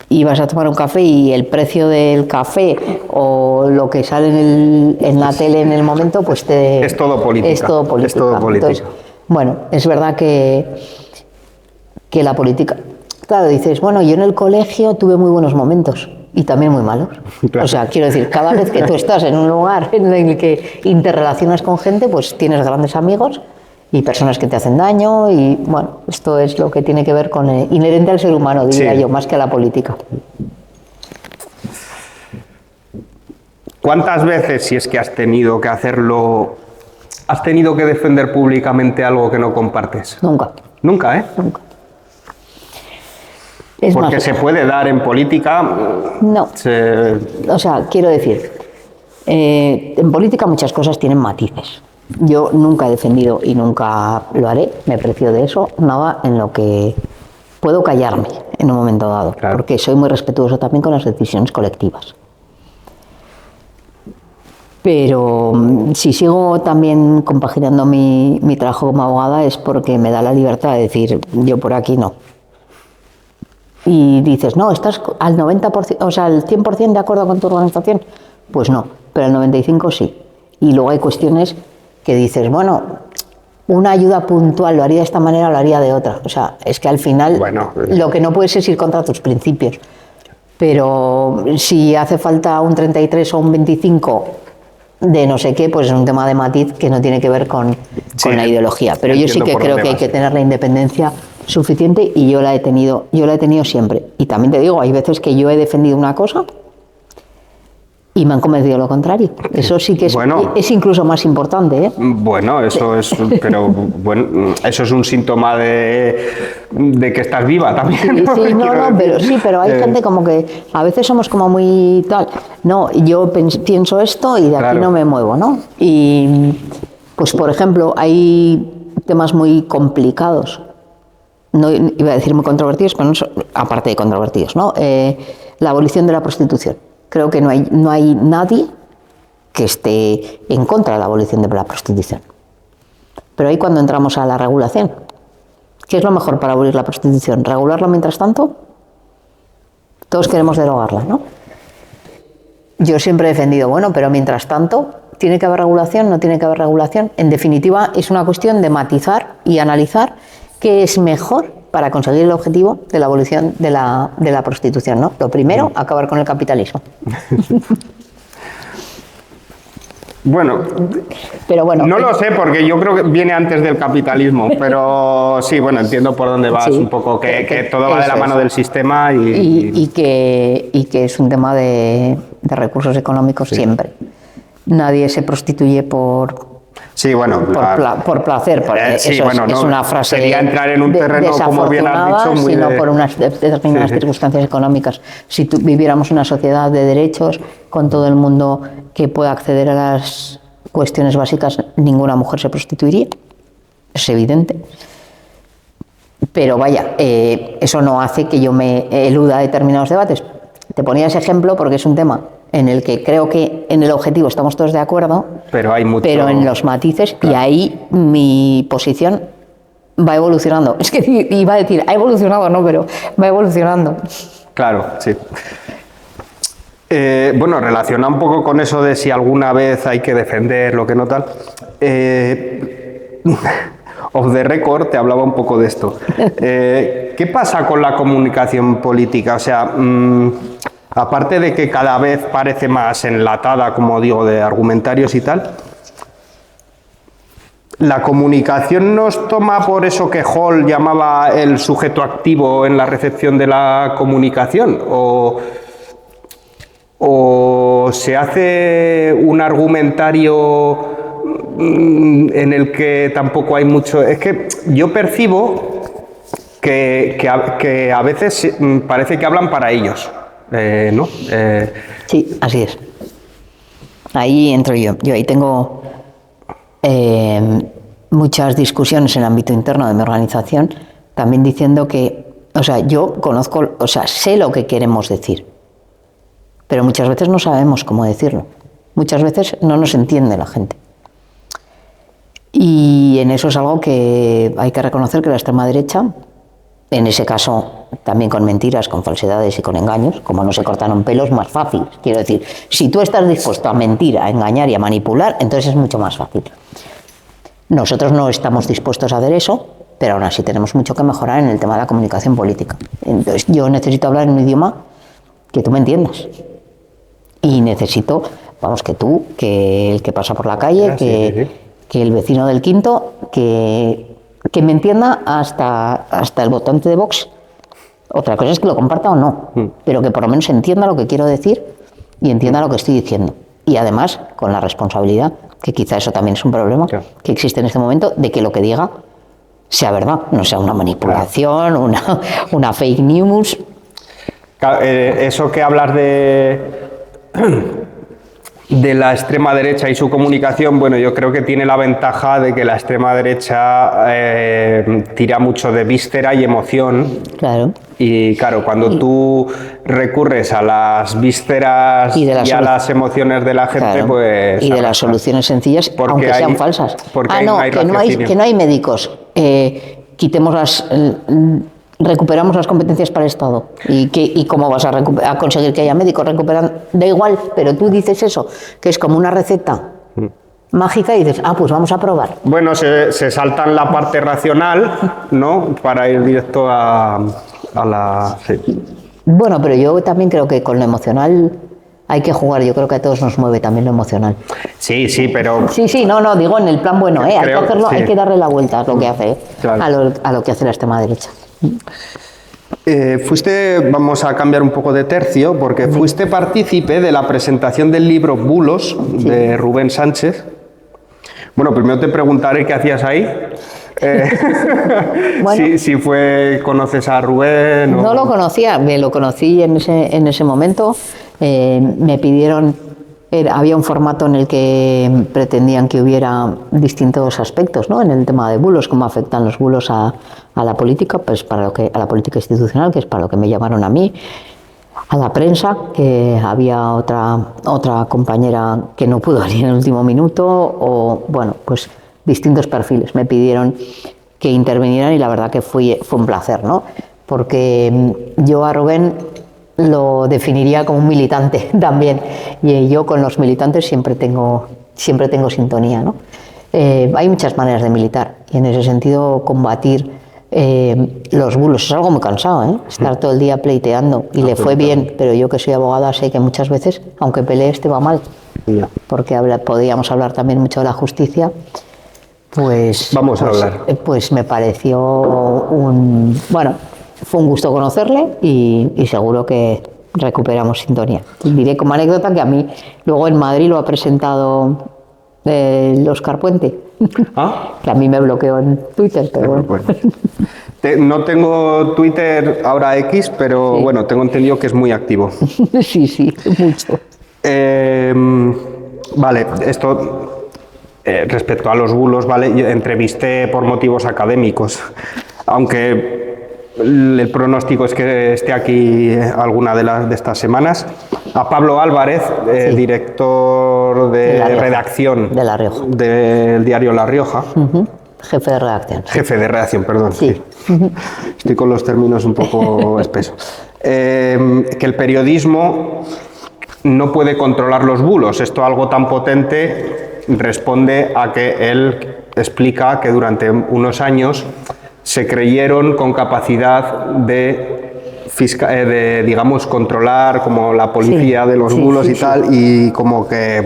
Y vas a tomar un café y el precio del café o lo que sale en la tele en el momento, pues es todo política. Es todo política. Es todo política. Entonces, bueno, es verdad que la política... Claro, dices, bueno, yo en el colegio tuve muy buenos momentos. Y también muy malos. Claro. O sea, quiero decir, cada vez que tú estás en un lugar en el que interrelacionas con gente, pues tienes grandes amigos y personas que te hacen daño y, bueno, esto es lo que tiene que ver con inherente al ser humano, diría yo, más que a la política. ¿Cuántas veces, si es que has tenido que hacerlo, has tenido que defender públicamente algo que no compartes? Nunca. Nunca, ¿eh? Nunca. Porque se puede dar en política. No. O sea, quiero decir, en política muchas cosas tienen matices. Yo nunca he defendido y nunca lo haré, me precio de eso, nada en lo que puedo callarme en un momento dado, claro. Porque soy muy respetuoso también con las decisiones colectivas. Pero si sigo también compaginando mi trabajo como abogada es porque me da la libertad de decir, yo por aquí no. Y dices, no, estás al 90%, o sea, al 100% de acuerdo con tu organización. Pues no, pero al 95% sí. Y luego hay cuestiones que dices, bueno, una ayuda puntual lo haría de esta manera o lo haría de otra. O sea, es que al final lo que no puedes es ir contra tus principios. Pero si hace falta un 33 o un 25 de no sé qué, pues es un tema de matiz que no tiene que ver con la ideología. Pero yo sí que creo que hay que tener la independencia suficiente y yo la he tenido siempre. Y también te digo, hay veces que yo he defendido una cosa y me han convencido lo contrario. Eso sí que es incluso más importante, ¿eh? Bueno, eso es, pero bueno, eso es un síntoma de que estás viva también, ¿no? Sí, pero hay gente como que a veces somos como muy tal. No, yo pienso esto y de aquí no me muevo, ¿no? Y pues por ejemplo, hay temas muy complicados. No iba a decir muy controvertidos, pero no, aparte de controvertidos, ¿no? La abolición de la prostitución. Creo que no hay nadie que esté en contra de la abolición de la prostitución. Pero ahí cuando entramos a la regulación, ¿qué es lo mejor para abolir la prostitución? ¿Regularla mientras tanto? Todos queremos derogarla, ¿no? Yo siempre he defendido, bueno, pero mientras tanto, ¿tiene que haber regulación? ¿No tiene que haber regulación? En definitiva, es una cuestión de matizar y analizar qué es mejor para conseguir el objetivo de la abolición de la prostitución, ¿no? Lo primero, acabar con el capitalismo. Pero bueno, no lo sé, porque yo creo que viene antes del capitalismo, pero sí, bueno, entiendo por dónde vas, un poco, que todo va de la mano del sistema y que es un tema de recursos económicos siempre. Nadie se prostituye por Sí, bueno, por placer, porque sí, eso bueno, es no, una frase sería entrar en un terreno, como bien has dicho, muy sino por unas determinadas sí, sí. circunstancias económicas. Si viviéramos en una sociedad de derechos, con todo el mundo que pueda acceder a las cuestiones básicas, ninguna mujer se prostituiría, es evidente. Pero vaya, eso no hace que yo me eluda determinados debates. Te ponía ese ejemplo porque es un tema en el que creo que en el objetivo estamos todos de acuerdo, pero en los matices, claro. Y ahí mi posición va evolucionando. Es que iba a decir, ha evolucionado, no, pero va evolucionando. Claro, sí. Bueno, relaciona un poco con eso de si alguna vez hay que defender lo que no tal. Off the record te hablaba un poco de esto. ¿Qué pasa con la comunicación política? O sea, aparte de que cada vez parece más enlatada, como digo, de argumentarios y tal, ¿la comunicación nos toma por eso que Hall llamaba el sujeto activo en la recepción de la comunicación? ¿O se hace un argumentario en el que tampoco hay mucho? Es que yo percibo que a veces parece que hablan para ellos, ¿no? Sí, así es. Ahí entro yo. Yo ahí tengo muchas discusiones en el ámbito interno de mi organización, también diciendo que, o sea, yo conozco, o sea, sé lo que queremos decir, pero muchas veces no sabemos cómo decirlo. Muchas veces no nos entiende la gente. Y en eso es algo que hay que reconocer que la extrema derecha, en ese caso también con mentiras, con falsedades y con engaños, como no se cortaron pelos, más fácil. Quiero decir, si tú estás dispuesto a mentir, a engañar y a manipular, entonces es mucho más fácil. Nosotros no estamos dispuestos a hacer eso, pero aún así tenemos mucho que mejorar en el tema de la comunicación política. Entonces yo necesito hablar en un idioma que tú me entiendas. Y necesito, vamos, que el que pasa por la calle, que el vecino del quinto, que me entienda hasta el votante de Vox. Otra cosa es que lo comparta o no, pero que por lo menos entienda lo que quiero decir y entienda lo que estoy diciendo. Y además, con la responsabilidad, que quizá eso también es un problema, que existe en este momento, de que lo que diga sea verdad, no sea una manipulación, una fake news. Eso que hablas de la extrema derecha y su comunicación, bueno, yo creo que tiene la ventaja de que la extrema derecha tira mucho de víscera y emoción. Claro. Y claro, cuando tú recurres a las vísceras y a las emociones de la gente, claro, pues... Y de las soluciones sencillas, aunque sean falsas. Porque no, que no hay médicos. Quitemos recuperamos las competencias para el Estado. ¿Y cómo vas a conseguir que haya médicos? Da igual, pero tú dices eso, que es como una receta mágica, y dices, pues vamos a probar. Bueno, se saltan la parte racional, ¿no? Para ir directo a la... Sí. Bueno, pero yo también creo que con lo emocional hay que jugar. Yo creo que a todos nos mueve también lo emocional. Sí, pero... Sí, no, digo en el plan bueno, hay que hacerlo, sí. Hay que darle la vuelta a lo que hace, claro. a lo que hace la extrema derecha. Vamos a cambiar un poco de tercio, porque fuiste partícipe de la presentación del libro Bulos, de Rubén Sánchez. Bueno, primero te preguntaré qué hacías ahí. Bueno, si conoces a Rubén. No lo conocía, me lo conocí en ese momento. Me pidieron, había un formato en el que pretendían que hubiera distintos aspectos, ¿no? En el tema de bulos, cómo afectan los bulos a la política, pues a la política institucional, que es para lo que me llamaron a mí, a la prensa, que había otra compañera que no pudo venir en el último minuto, o bueno, pues distintos perfiles. Me pidieron que intervinieran y la verdad que fue un placer, ¿no? Porque yo a Rubén lo definiría como un militante también, y yo con los militantes siempre tengo sintonía, ¿no? Hay muchas maneras de militar, y en ese sentido combatir los bulos es algo muy cansado, estar todo el día pleiteando, y le fue bien, pero yo que soy abogada sé que muchas veces, aunque pelees, te va mal, porque podíamos hablar también mucho de la justicia. Pues vamos a hablar. Pues me pareció fue un gusto conocerle, y seguro que recuperamos sintonía. Diré como anécdota que a mí luego en Madrid lo ha presentado El Óscar Puente. ¿Ah? Que a mí me bloqueó en Twitter, pero bueno. No tengo Twitter ahora X, pero Sí. bueno, tengo entendido que es muy activo. Sí, mucho. Vale, esto respecto a los bulos, vale, yo entrevisté por motivos académicos, aunque el pronóstico es que esté aquí alguna de estas semanas, a Pablo Álvarez, Sí. director De La de Rioja. redacción De La Rioja. del diario La Rioja. Jefe de redacción. Jefe de redacción, perdón. Sí. Estoy con los términos un poco espesos. Que el periodismo no puede controlar los bulos. Esto, algo tan potente, responde a que él explica que durante unos años se creyeron con capacidad de digamos, controlar como la policía Sí, de los sí, bulos sí, y tal, y como que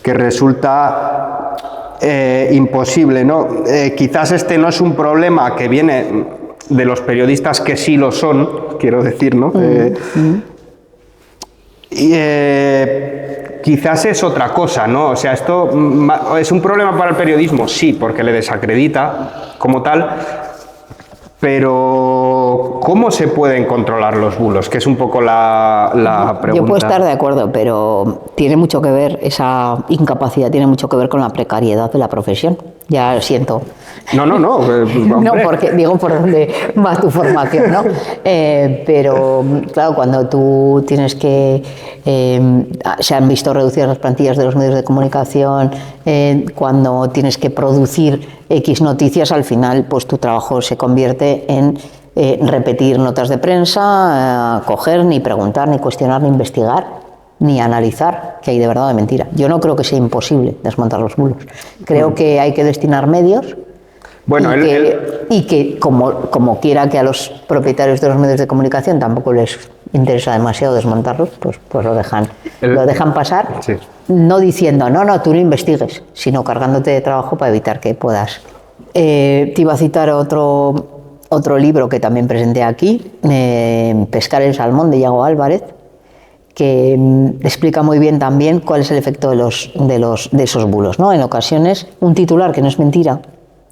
resulta imposible, ¿no? Quizás este no es un problema que viene de los periodistas que sí lo son, quiero decir, ¿no? Quizás es otra cosa, ¿no? O sea, esto es un problema para el periodismo, sí, porque le desacredita como tal, pero ¿cómo se pueden controlar los bulos? Que es un poco la pregunta. Yo puedo estar de acuerdo, pero tiene mucho que ver, esa incapacidad tiene mucho que ver con la precariedad de la profesión. Ya lo siento. No. No, Hombre. porque digo por dónde va tu formación, ¿no? Pero claro, cuando tú tienes que... se han visto reducidas las plantillas de los medios de comunicación, cuando tienes que producir X noticias, al final pues tu trabajo se convierte en repetir notas de prensa, coger, ni preguntar, ni cuestionar, ni investigar, ni analizar qué hay de verdad o de mentira. Yo no creo que sea imposible desmontar los bulos. Creo que hay que destinar medios. Bueno, y que como quiera que a los propietarios de los medios de comunicación tampoco les interesa demasiado desmontarlos, pues lo dejan pasar, sí. No diciendo, no, tú no investigues, sino cargándote de trabajo para evitar que puedas. Te iba a citar otro libro que también presenté aquí, Pescar el salmón, de Yago Álvarez, que explica muy bien también cuál es el efecto de esos bulos, ¿no? En ocasiones, un titular que no es mentira.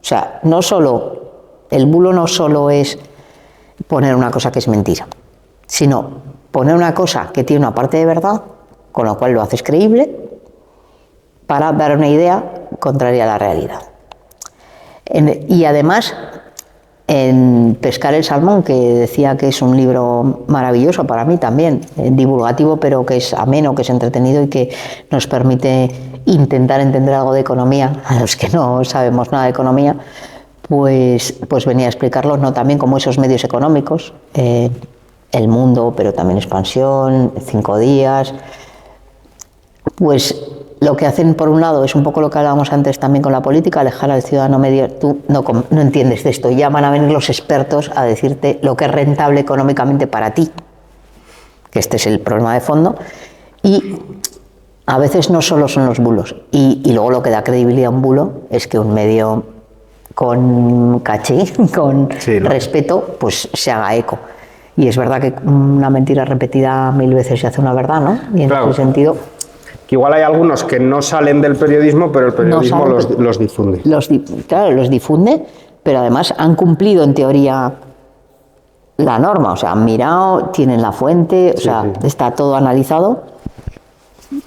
O sea, el bulo no solo es poner una cosa que es mentira, sino poner una cosa que tiene una parte de verdad, con lo cual lo haces creíble, para dar una idea contraria a la realidad. Y además, en Pescar el salmón, que decía que es un libro maravilloso para mí también, divulgativo, pero que es ameno, que es entretenido y que nos permite intentar entender algo de economía, a los que no sabemos nada de economía, pues venía a explicarlo, ¿no? También como esos medios económicos, El Mundo, pero también Expansión, 5 días, pues lo que hacen por un lado es un poco lo que hablábamos antes también con la política, alejar al ciudadano medio. Tú no entiendes de esto, ya van a venir los expertos a decirte lo que es rentable económicamente para ti, que este es el problema de fondo, y a veces no solo son los bulos, y luego lo que da credibilidad a un bulo es que un medio con caché, con respeto, pues se haga eco. Y es verdad que una mentira repetida 1000 veces se hace una verdad, ¿no? Y en ese sentido... Que igual hay algunos que no salen del periodismo, pero el periodismo los difunde. Claro, los difunde, pero además han cumplido en teoría la norma, o sea, han mirado, tienen la fuente, está todo analizado,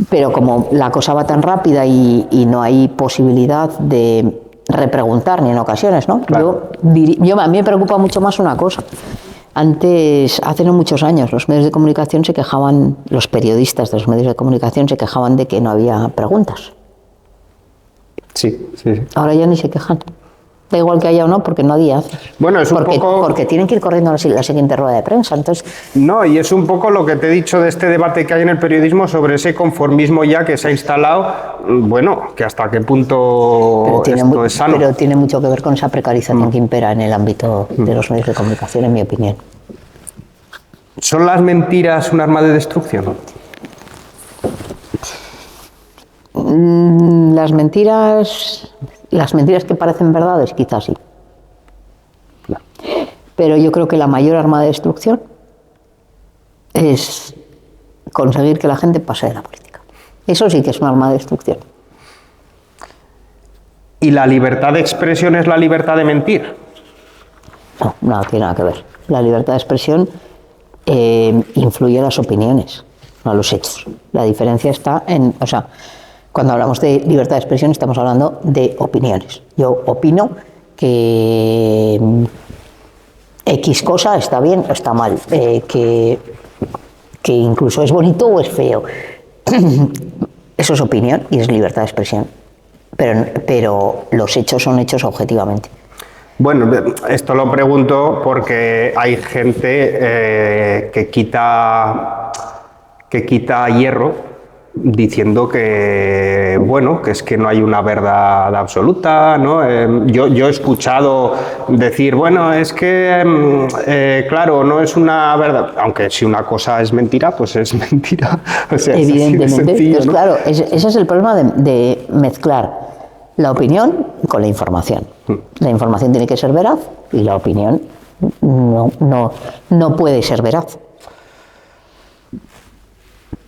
pero como la cosa va tan rápida y no hay posibilidad de repreguntar ni en ocasiones, ¿no? Claro. A mí me preocupa mucho más una cosa. Antes, hace no muchos años, los medios de comunicación se quejaban, los periodistas de los medios de comunicación se quejaban de que no había preguntas. Sí. Ahora ya ni se quejan. Da igual que haya o no, porque nadie hace. Bueno, es un poco... Porque tienen que ir corriendo a la siguiente rueda de prensa, entonces... No, y es un poco lo que te he dicho de este debate que hay en el periodismo sobre ese conformismo ya que se ha instalado, bueno, que hasta qué punto esto es sano. Pero tiene mucho que ver con esa precarización que impera en el ámbito de los medios de comunicación, en mi opinión. ¿Son las mentiras un arma de destrucción? Las mentiras que parecen verdades, quizás sí. Pero yo creo que la mayor arma de destrucción es conseguir que la gente pase de la política. Eso sí que es un arma de destrucción. ¿Y la libertad de expresión es la libertad de mentir? No, nada tiene nada que ver. La libertad de expresión influye en las opiniones, no a los hechos. La diferencia está en, o sea, cuando hablamos de libertad de expresión estamos hablando de opiniones. Yo opino que X cosa está bien o está mal, que incluso es bonito o es feo. Eso es opinión y es libertad de expresión. Pero los hechos son hechos objetivamente. Bueno, esto lo pregunto porque hay gente que quita hierro diciendo que, bueno, que es que no hay una verdad absoluta, ¿no? Yo he escuchado decir, bueno, es que, claro, no es una verdad, aunque si una cosa es mentira, pues es mentira. O sea, evidentemente. Es sencillo, Entonces, ¿no? claro, ese es el problema de mezclar la opinión con la información. La información tiene que ser veraz y la opinión no puede ser veraz.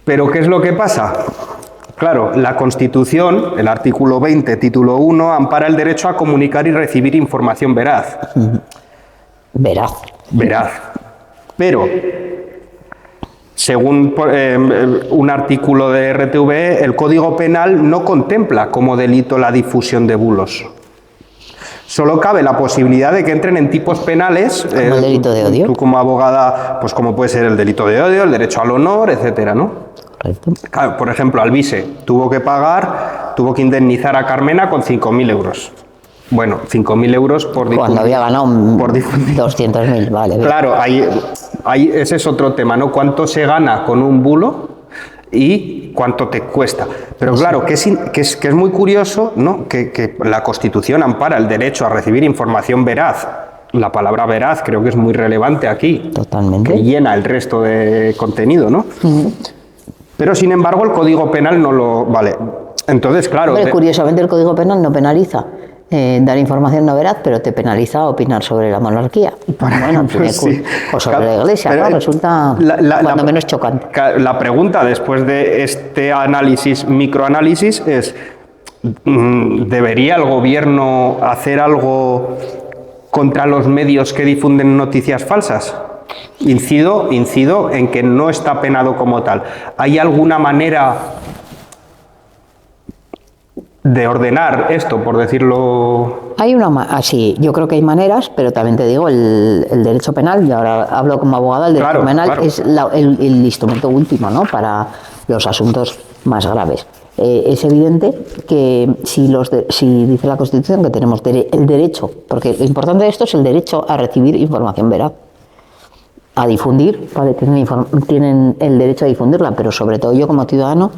Pero ¿qué es lo que pasa? Claro, la Constitución, el artículo 20, título 1, ampara el derecho a comunicar y recibir información veraz. Veraz. Veraz. Pero, según un artículo de RTV, el Código Penal no contempla como delito la difusión de bulos. Solo cabe la posibilidad de que entren en tipos penales. Como el delito de odio. Tú como abogada, pues como puede ser el delito de odio, el derecho al honor, etcétera, ¿no? Correcto. Claro, por ejemplo, Alvise tuvo que indemnizar a Carmena con 5.000 euros. Bueno, 5.000 euros por difundir. Cuando había ganado por difundir. 200.000, vale. Claro, ese es otro tema, ¿no? ¿Cuánto se gana con un bulo y cuánto te cuesta? Pero claro, que es muy curioso, ¿no? Que la Constitución ampara el derecho a recibir información veraz. La palabra veraz creo que es muy relevante aquí. Totalmente. Que llena el resto de contenido, ¿no? Pero sin embargo el Código Penal no lo... Vale, entonces claro... Hombre, curiosamente el Código Penal no penaliza dar información no veraz, pero te penaliza opinar sobre la monarquía. Bueno, pues sí. O sobre la Iglesia, Pero, ¿no? Resulta cuando menos chocante. La pregunta después de este análisis, microanálisis, es ¿debería el gobierno hacer algo contra los medios que difunden noticias falsas? Incido en que no está penado como tal. ¿Hay alguna manera de ordenar esto, por decirlo? Hay sí, yo creo que hay maneras, pero también te digo, el derecho penal, y ahora hablo como abogada, el derecho penal es el instrumento último, ¿no?, para los asuntos más graves. Es evidente que si dice la Constitución que tenemos el derecho, porque lo importante de esto es el derecho a recibir información veraz, a difundir, ¿vale? Tienen el derecho a difundirla, pero sobre todo yo como ciudadana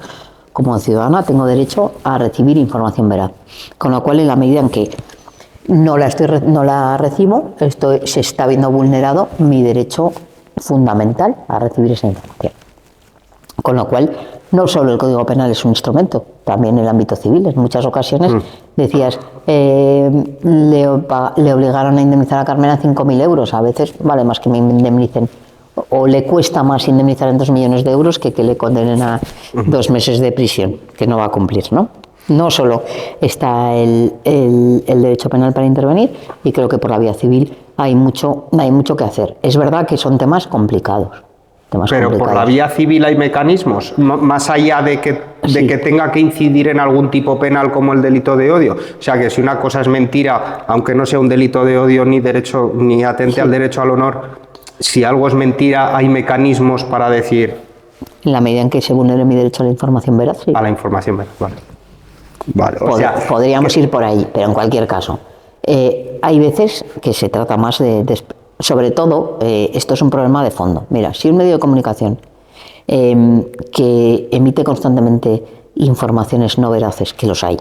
tengo derecho a recibir información veraz. Con lo cual, en la medida en que no la recibo, se está viendo vulnerado mi derecho fundamental a recibir esa información. Con lo cual, no solo el Código Penal es un instrumento, también el ámbito civil. En muchas ocasiones decías, le obligaron a indemnizar a Carmena 5.000 euros. A veces vale más que me indemnicen, o le cuesta más indemnizar en 2 millones de euros que le condenen a 2 meses de prisión, que no va a cumplir, ¿no? No solo está el derecho penal para intervenir, y creo que por la vía civil hay mucho que hacer. Es verdad que son temas complicados. Pero por la vía civil hay mecanismos, más allá de que tenga que incidir en algún tipo penal como el delito de odio. O sea, que si una cosa es mentira, aunque no sea un delito de odio ni atente al derecho al honor, si algo es mentira, hay mecanismos para decir... En la medida en que se vulnere mi derecho a la información veraz, sí. A la información veraz, vale. Podríamos ir por ahí, pero en cualquier caso. Hay veces que se trata más sobre todo, esto es un problema de fondo. Mira, si un medio de comunicación que emite constantemente informaciones no veraces, que los hay.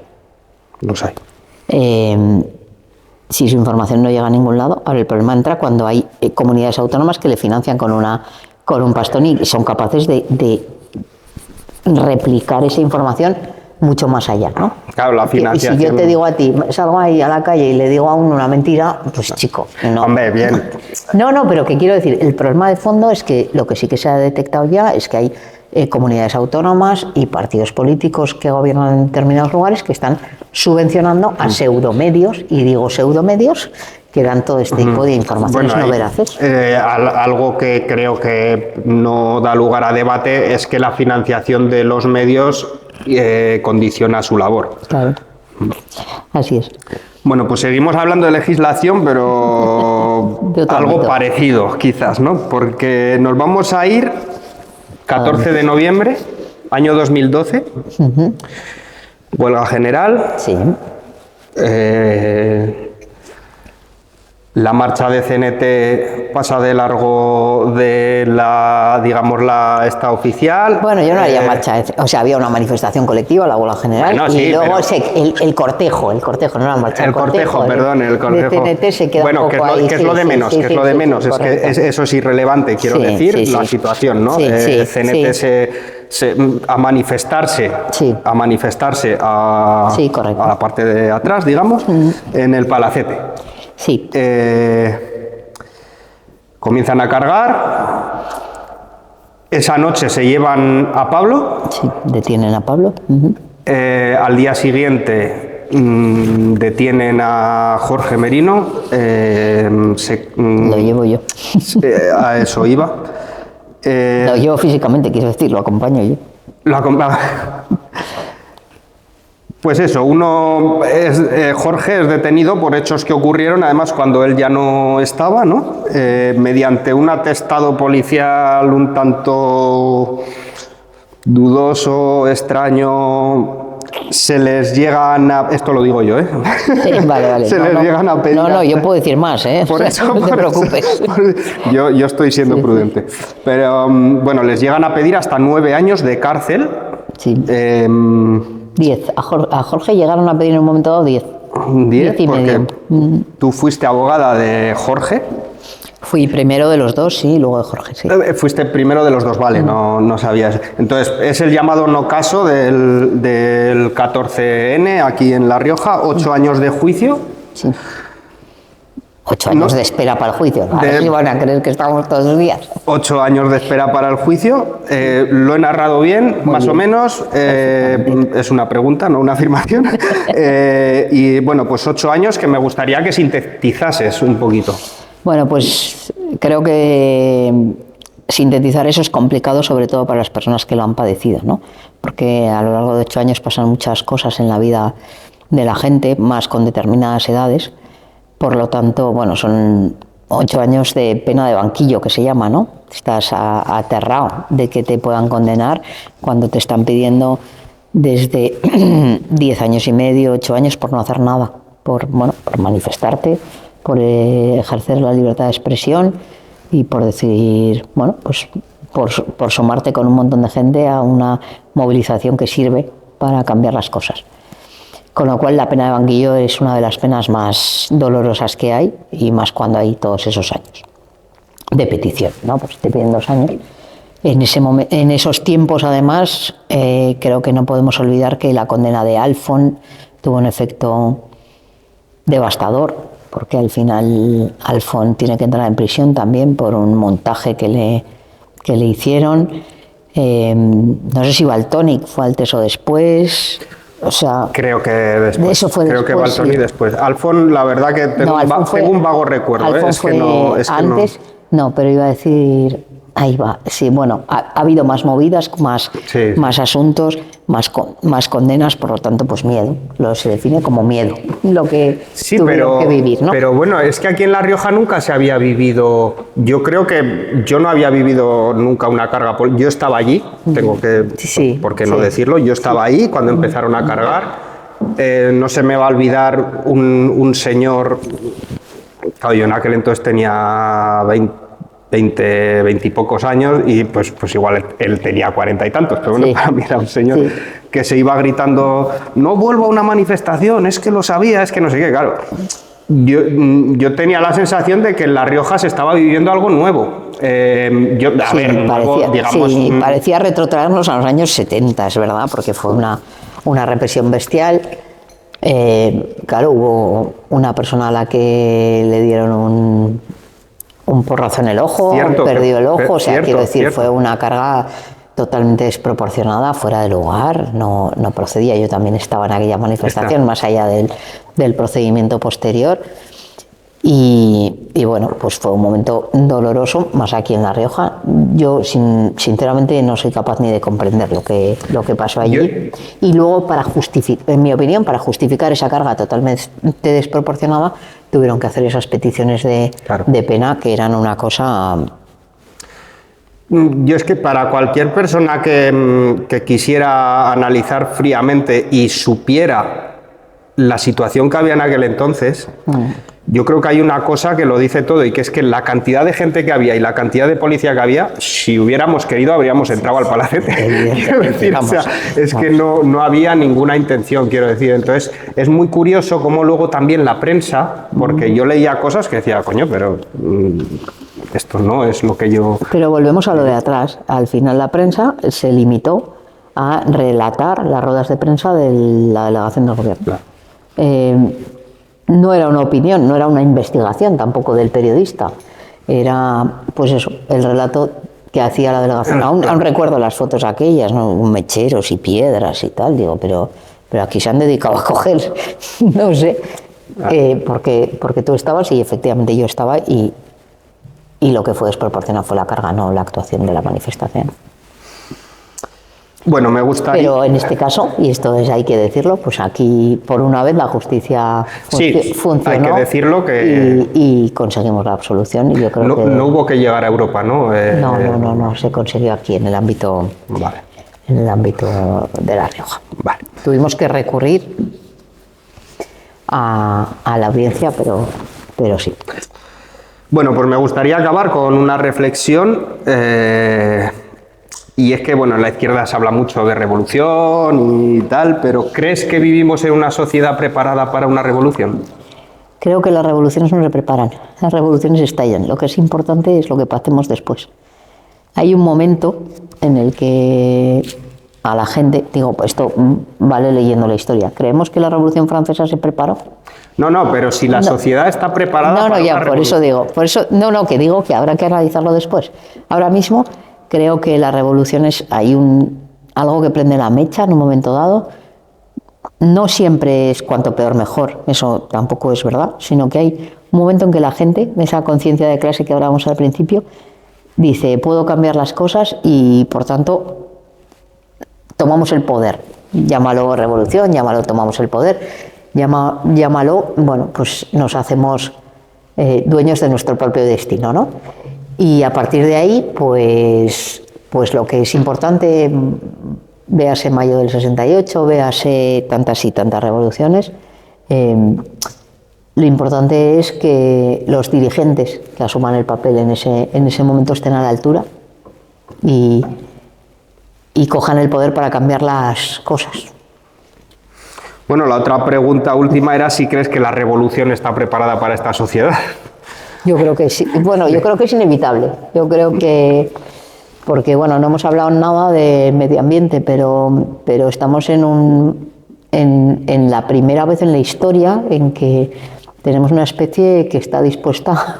Si su información no llega a ningún lado, ahora el problema entra cuando hay comunidades autónomas que le financian con un pastón y son capaces de replicar esa información mucho más allá, ¿no? Claro, la financiación. Y si yo te digo a ti, salgo ahí a la calle y le digo a uno una mentira, pues chico, no. Hombre, bien. No, pero que quiero decir, el problema de fondo es que lo que sí que se ha detectado ya es que hay comunidades autónomas y partidos políticos que gobiernan en determinados lugares que están subvencionando a pseudomedios, y digo pseudomedios, que dan todo este tipo de informaciones no veraces. Algo que creo que no da lugar a debate es que la financiación de los medios condiciona su labor. Claro, así es. Bueno, pues seguimos hablando de legislación, pero algo parecido, quizás, ¿no? Porque nos vamos a ir 14 de noviembre, año 2012, huelga general. Sí. La marcha de CNT pasa de largo de la, digamos, esta oficial. Bueno, yo no haría marcha, o sea, había una manifestación colectiva, la huelga general, bueno, sí, y luego pero... el cortejo, no la marcha. El cortejo, perdón, el cortejo. De CNT se queda bueno, un poco ahí. Que es lo de menos, es que eso es irrelevante, quiero decir, la situación, ¿no? CNT a manifestarse a la parte de atrás, digamos, en el Palacete. Sí. Comienzan a cargar. Esa noche se llevan a Pablo. Sí, detienen a Pablo. Al día siguiente detienen a Jorge Merino. Lo llevo yo. A eso iba. Lo llevo físicamente, quiero decir, lo acompaño yo. Lo acompaño. Pues eso, Jorge es detenido por hechos que ocurrieron, además cuando él ya no estaba, ¿no? Mediante un atestado policial un tanto dudoso, extraño, se les llegan a... Esto lo digo yo, ¿eh? Sí, vale. Se les llegan a pedir... No, yo puedo decir más, ¿eh? Por eso, no te preocupes. Yo estoy siendo prudente. Pero, bueno, les llegan a pedir hasta 9 años de cárcel. Sí. 10. A Jorge llegaron a pedir en un momento dado 10. 10 y porque medio. Tú fuiste abogada de Jorge. Fui primero de los dos, sí, y luego de Jorge, sí. Fuiste primero de los dos, vale, no sabías. Entonces, es el llamado no caso del 14N aquí en La Rioja, 8 años de juicio. Sí. 8 años de espera para el juicio. A ver si van a creer que estamos todos los días. 8 años de espera para el juicio. Lo he narrado bien, más o menos. Es una pregunta, no una afirmación. Y bueno, pues 8 años que me gustaría que sintetizases un poquito. Bueno, pues creo que sintetizar eso es complicado, sobre todo para las personas que lo han padecido, ¿no? Porque a lo largo de 8 años pasan muchas cosas en la vida de la gente, más con determinadas edades. Por lo tanto, bueno, son 8 años de pena de banquillo, que se llama, ¿no? Estás aterrado de que te puedan condenar cuando te están pidiendo desde 10 años y medio, 8 años por no hacer nada, por manifestarte, por ejercer la libertad de expresión y por decir, bueno, pues por sumarte con un montón de gente a una movilización que sirve para cambiar las cosas. Con lo cual la pena de banquillo es una de las penas más dolorosas que hay, y más cuando hay todos esos años de petición, ¿no? Pues te piden 2 años. En esos tiempos, además, creo que no podemos olvidar que la condena de Alfon tuvo un efecto devastador, porque al final Alfon tiene que entrar en prisión también por un montaje que le hicieron. No sé si Valtònyc fue antes o después. O sea, creo que después. Eso fue creo después, que Valtònyc sí. Después. Alfon, la verdad que tengo un vago recuerdo. Alfon Es fue que no, es antes, que no, pero iba a decir, ahí va. Sí, bueno, ha habido más movidas, más asuntos, más condenas, por lo tanto, pues miedo. Se define como miedo, lo que tuvieron que vivir, ¿no? Pero bueno, es que aquí en La Rioja nunca se había vivido. Yo creo que yo no había vivido nunca una carga. Yo estaba allí, tengo que, ¿por qué no decirlo? Yo estaba ahí cuando empezaron a cargar. No se me va a olvidar un señor. Claro, yo en aquel entonces tenía 20 y pocos años, y pues igual él tenía 40 y tantos, pero bueno, para mí era un señor que se iba gritando: no vuelvo a una manifestación, es que lo sabía, es que no sé qué. Claro, yo tenía la sensación de que en La Rioja se estaba viviendo algo nuevo. Parecía retrotraernos a los años 70, es verdad, porque fue una una represión bestial. Claro, hubo una persona a la que le dieron un porrazo en el ojo, perdió el ojo, o sea, quiero decir, fue una carga totalmente desproporcionada, fuera de lugar, no procedía. Yo también estaba en aquella manifestación, más allá del procedimiento posterior. Y bueno, pues fue un momento doloroso, más aquí en La Rioja. Yo sinceramente no soy capaz ni de comprender lo que pasó allí. Y luego, en mi opinión, para justificar esa carga totalmente desproporcionada, tuvieron que hacer esas peticiones de pena, que eran una cosa... Yo es que para cualquier persona que quisiera analizar fríamente y supiera la situación que había en aquel entonces, yo creo que hay una cosa que lo dice todo, y que es que la cantidad de gente que había y la cantidad de policía que había, si hubiéramos querido habríamos entrado al palacete. Quiero decir, o sea, es que no había ninguna intención, quiero decir. Entonces es muy curioso cómo luego también la prensa, porque yo leía cosas que decía, coño, pero esto no es lo que yo... Pero volvemos a lo de atrás. Al final la prensa se limitó a relatar las ruedas de prensa de la delegación del gobierno. Claro. No era una opinión, no era una investigación tampoco del periodista, era pues eso, el relato que hacía la delegación. Aún recuerdo las fotos aquellas, ¿no? Mecheros y piedras y tal, digo, pero aquí se han dedicado a coger, no sé, porque tú estabas y efectivamente yo estaba, y lo que fue desproporcionado fue la carga, no la actuación de la manifestación. Bueno, me gustaría... Pero en este caso, y esto hay que decirlo, pues aquí por una vez la justicia funcionó. Hay que decirlo que... y conseguimos la absolución, y yo creo que... No hubo que llegar a Europa, ¿no? No, se consiguió aquí en el ámbito... Vale. En el ámbito de La Rioja. Vale. Tuvimos que recurrir a la audiencia, pero sí. Bueno, pues me gustaría acabar con una reflexión... Y es que, bueno, en la izquierda se habla mucho de revolución y tal, pero ¿crees que vivimos en una sociedad preparada para una revolución? Creo que las revoluciones no se preparan, las revoluciones estallan. Lo que es importante es lo que hacemos después. Hay un momento en el que a la gente, digo, esto vale leyendo la historia, ¿creemos que la Revolución Francesa se preparó? No, pero si la sociedad está preparada para una revolución... que digo que habrá que analizarlo después. Ahora mismo... Creo que las revoluciones hay algo que prende la mecha en un momento dado. No siempre es cuanto peor mejor, eso tampoco es verdad, sino que hay un momento en que la gente, esa conciencia de clase que hablábamos al principio, dice, puedo cambiar las cosas y, por tanto, tomamos el poder. Llámalo revolución, llámalo tomamos el poder, llámalo, bueno, pues nos hacemos dueños de nuestro propio destino, ¿no? Y a partir de ahí, pues lo que es importante, véase mayo del 68, véase tantas y tantas revoluciones, lo importante es que los dirigentes que asuman el papel en ese momento estén a la altura y cojan el poder para cambiar las cosas. Bueno, la otra pregunta última era si crees que la revolución está preparada para esta sociedad. Yo creo que sí. Bueno, yo creo que es inevitable. Yo creo que, porque bueno, no hemos hablado nada de medio ambiente, pero estamos en la primera vez en la historia en que tenemos una especie que está dispuesta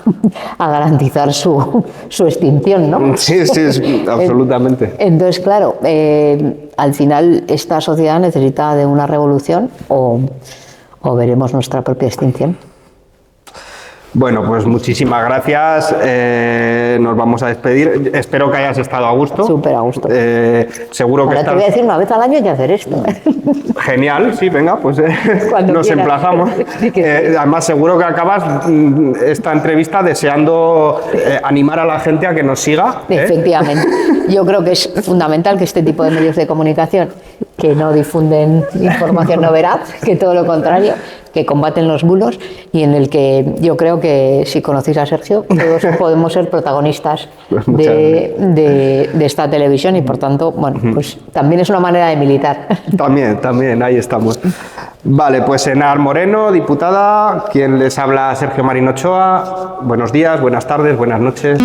a garantizar su extinción, ¿no? Sí, absolutamente. Entonces, claro, al final esta sociedad necesita de una revolución o veremos nuestra propia extinción. Bueno, pues muchísimas gracias. Nos vamos a despedir. Espero que hayas estado a gusto. Súper a gusto. Seguro que ahora te voy a decir, una vez al año hay que hacer esto. Genial, sí, venga, pues nos quieras. Emplazamos. Además, seguro que acabas esta entrevista deseando animar a la gente a que nos siga. Efectivamente. Yo creo que es fundamental que este tipo de medios de comunicación que no difunden información no veraz, que todo lo contrario, que combaten los bulos, y en el que yo creo que si conocéis a Sergio, todos podemos ser protagonistas de esta televisión, y por tanto, bueno, pues también es una manera de militar. También, ahí estamos. Vale, pues Enar Moreno, diputada, quien les habla, Sergio Marín Ochoa. Buenos días, buenas tardes, buenas noches.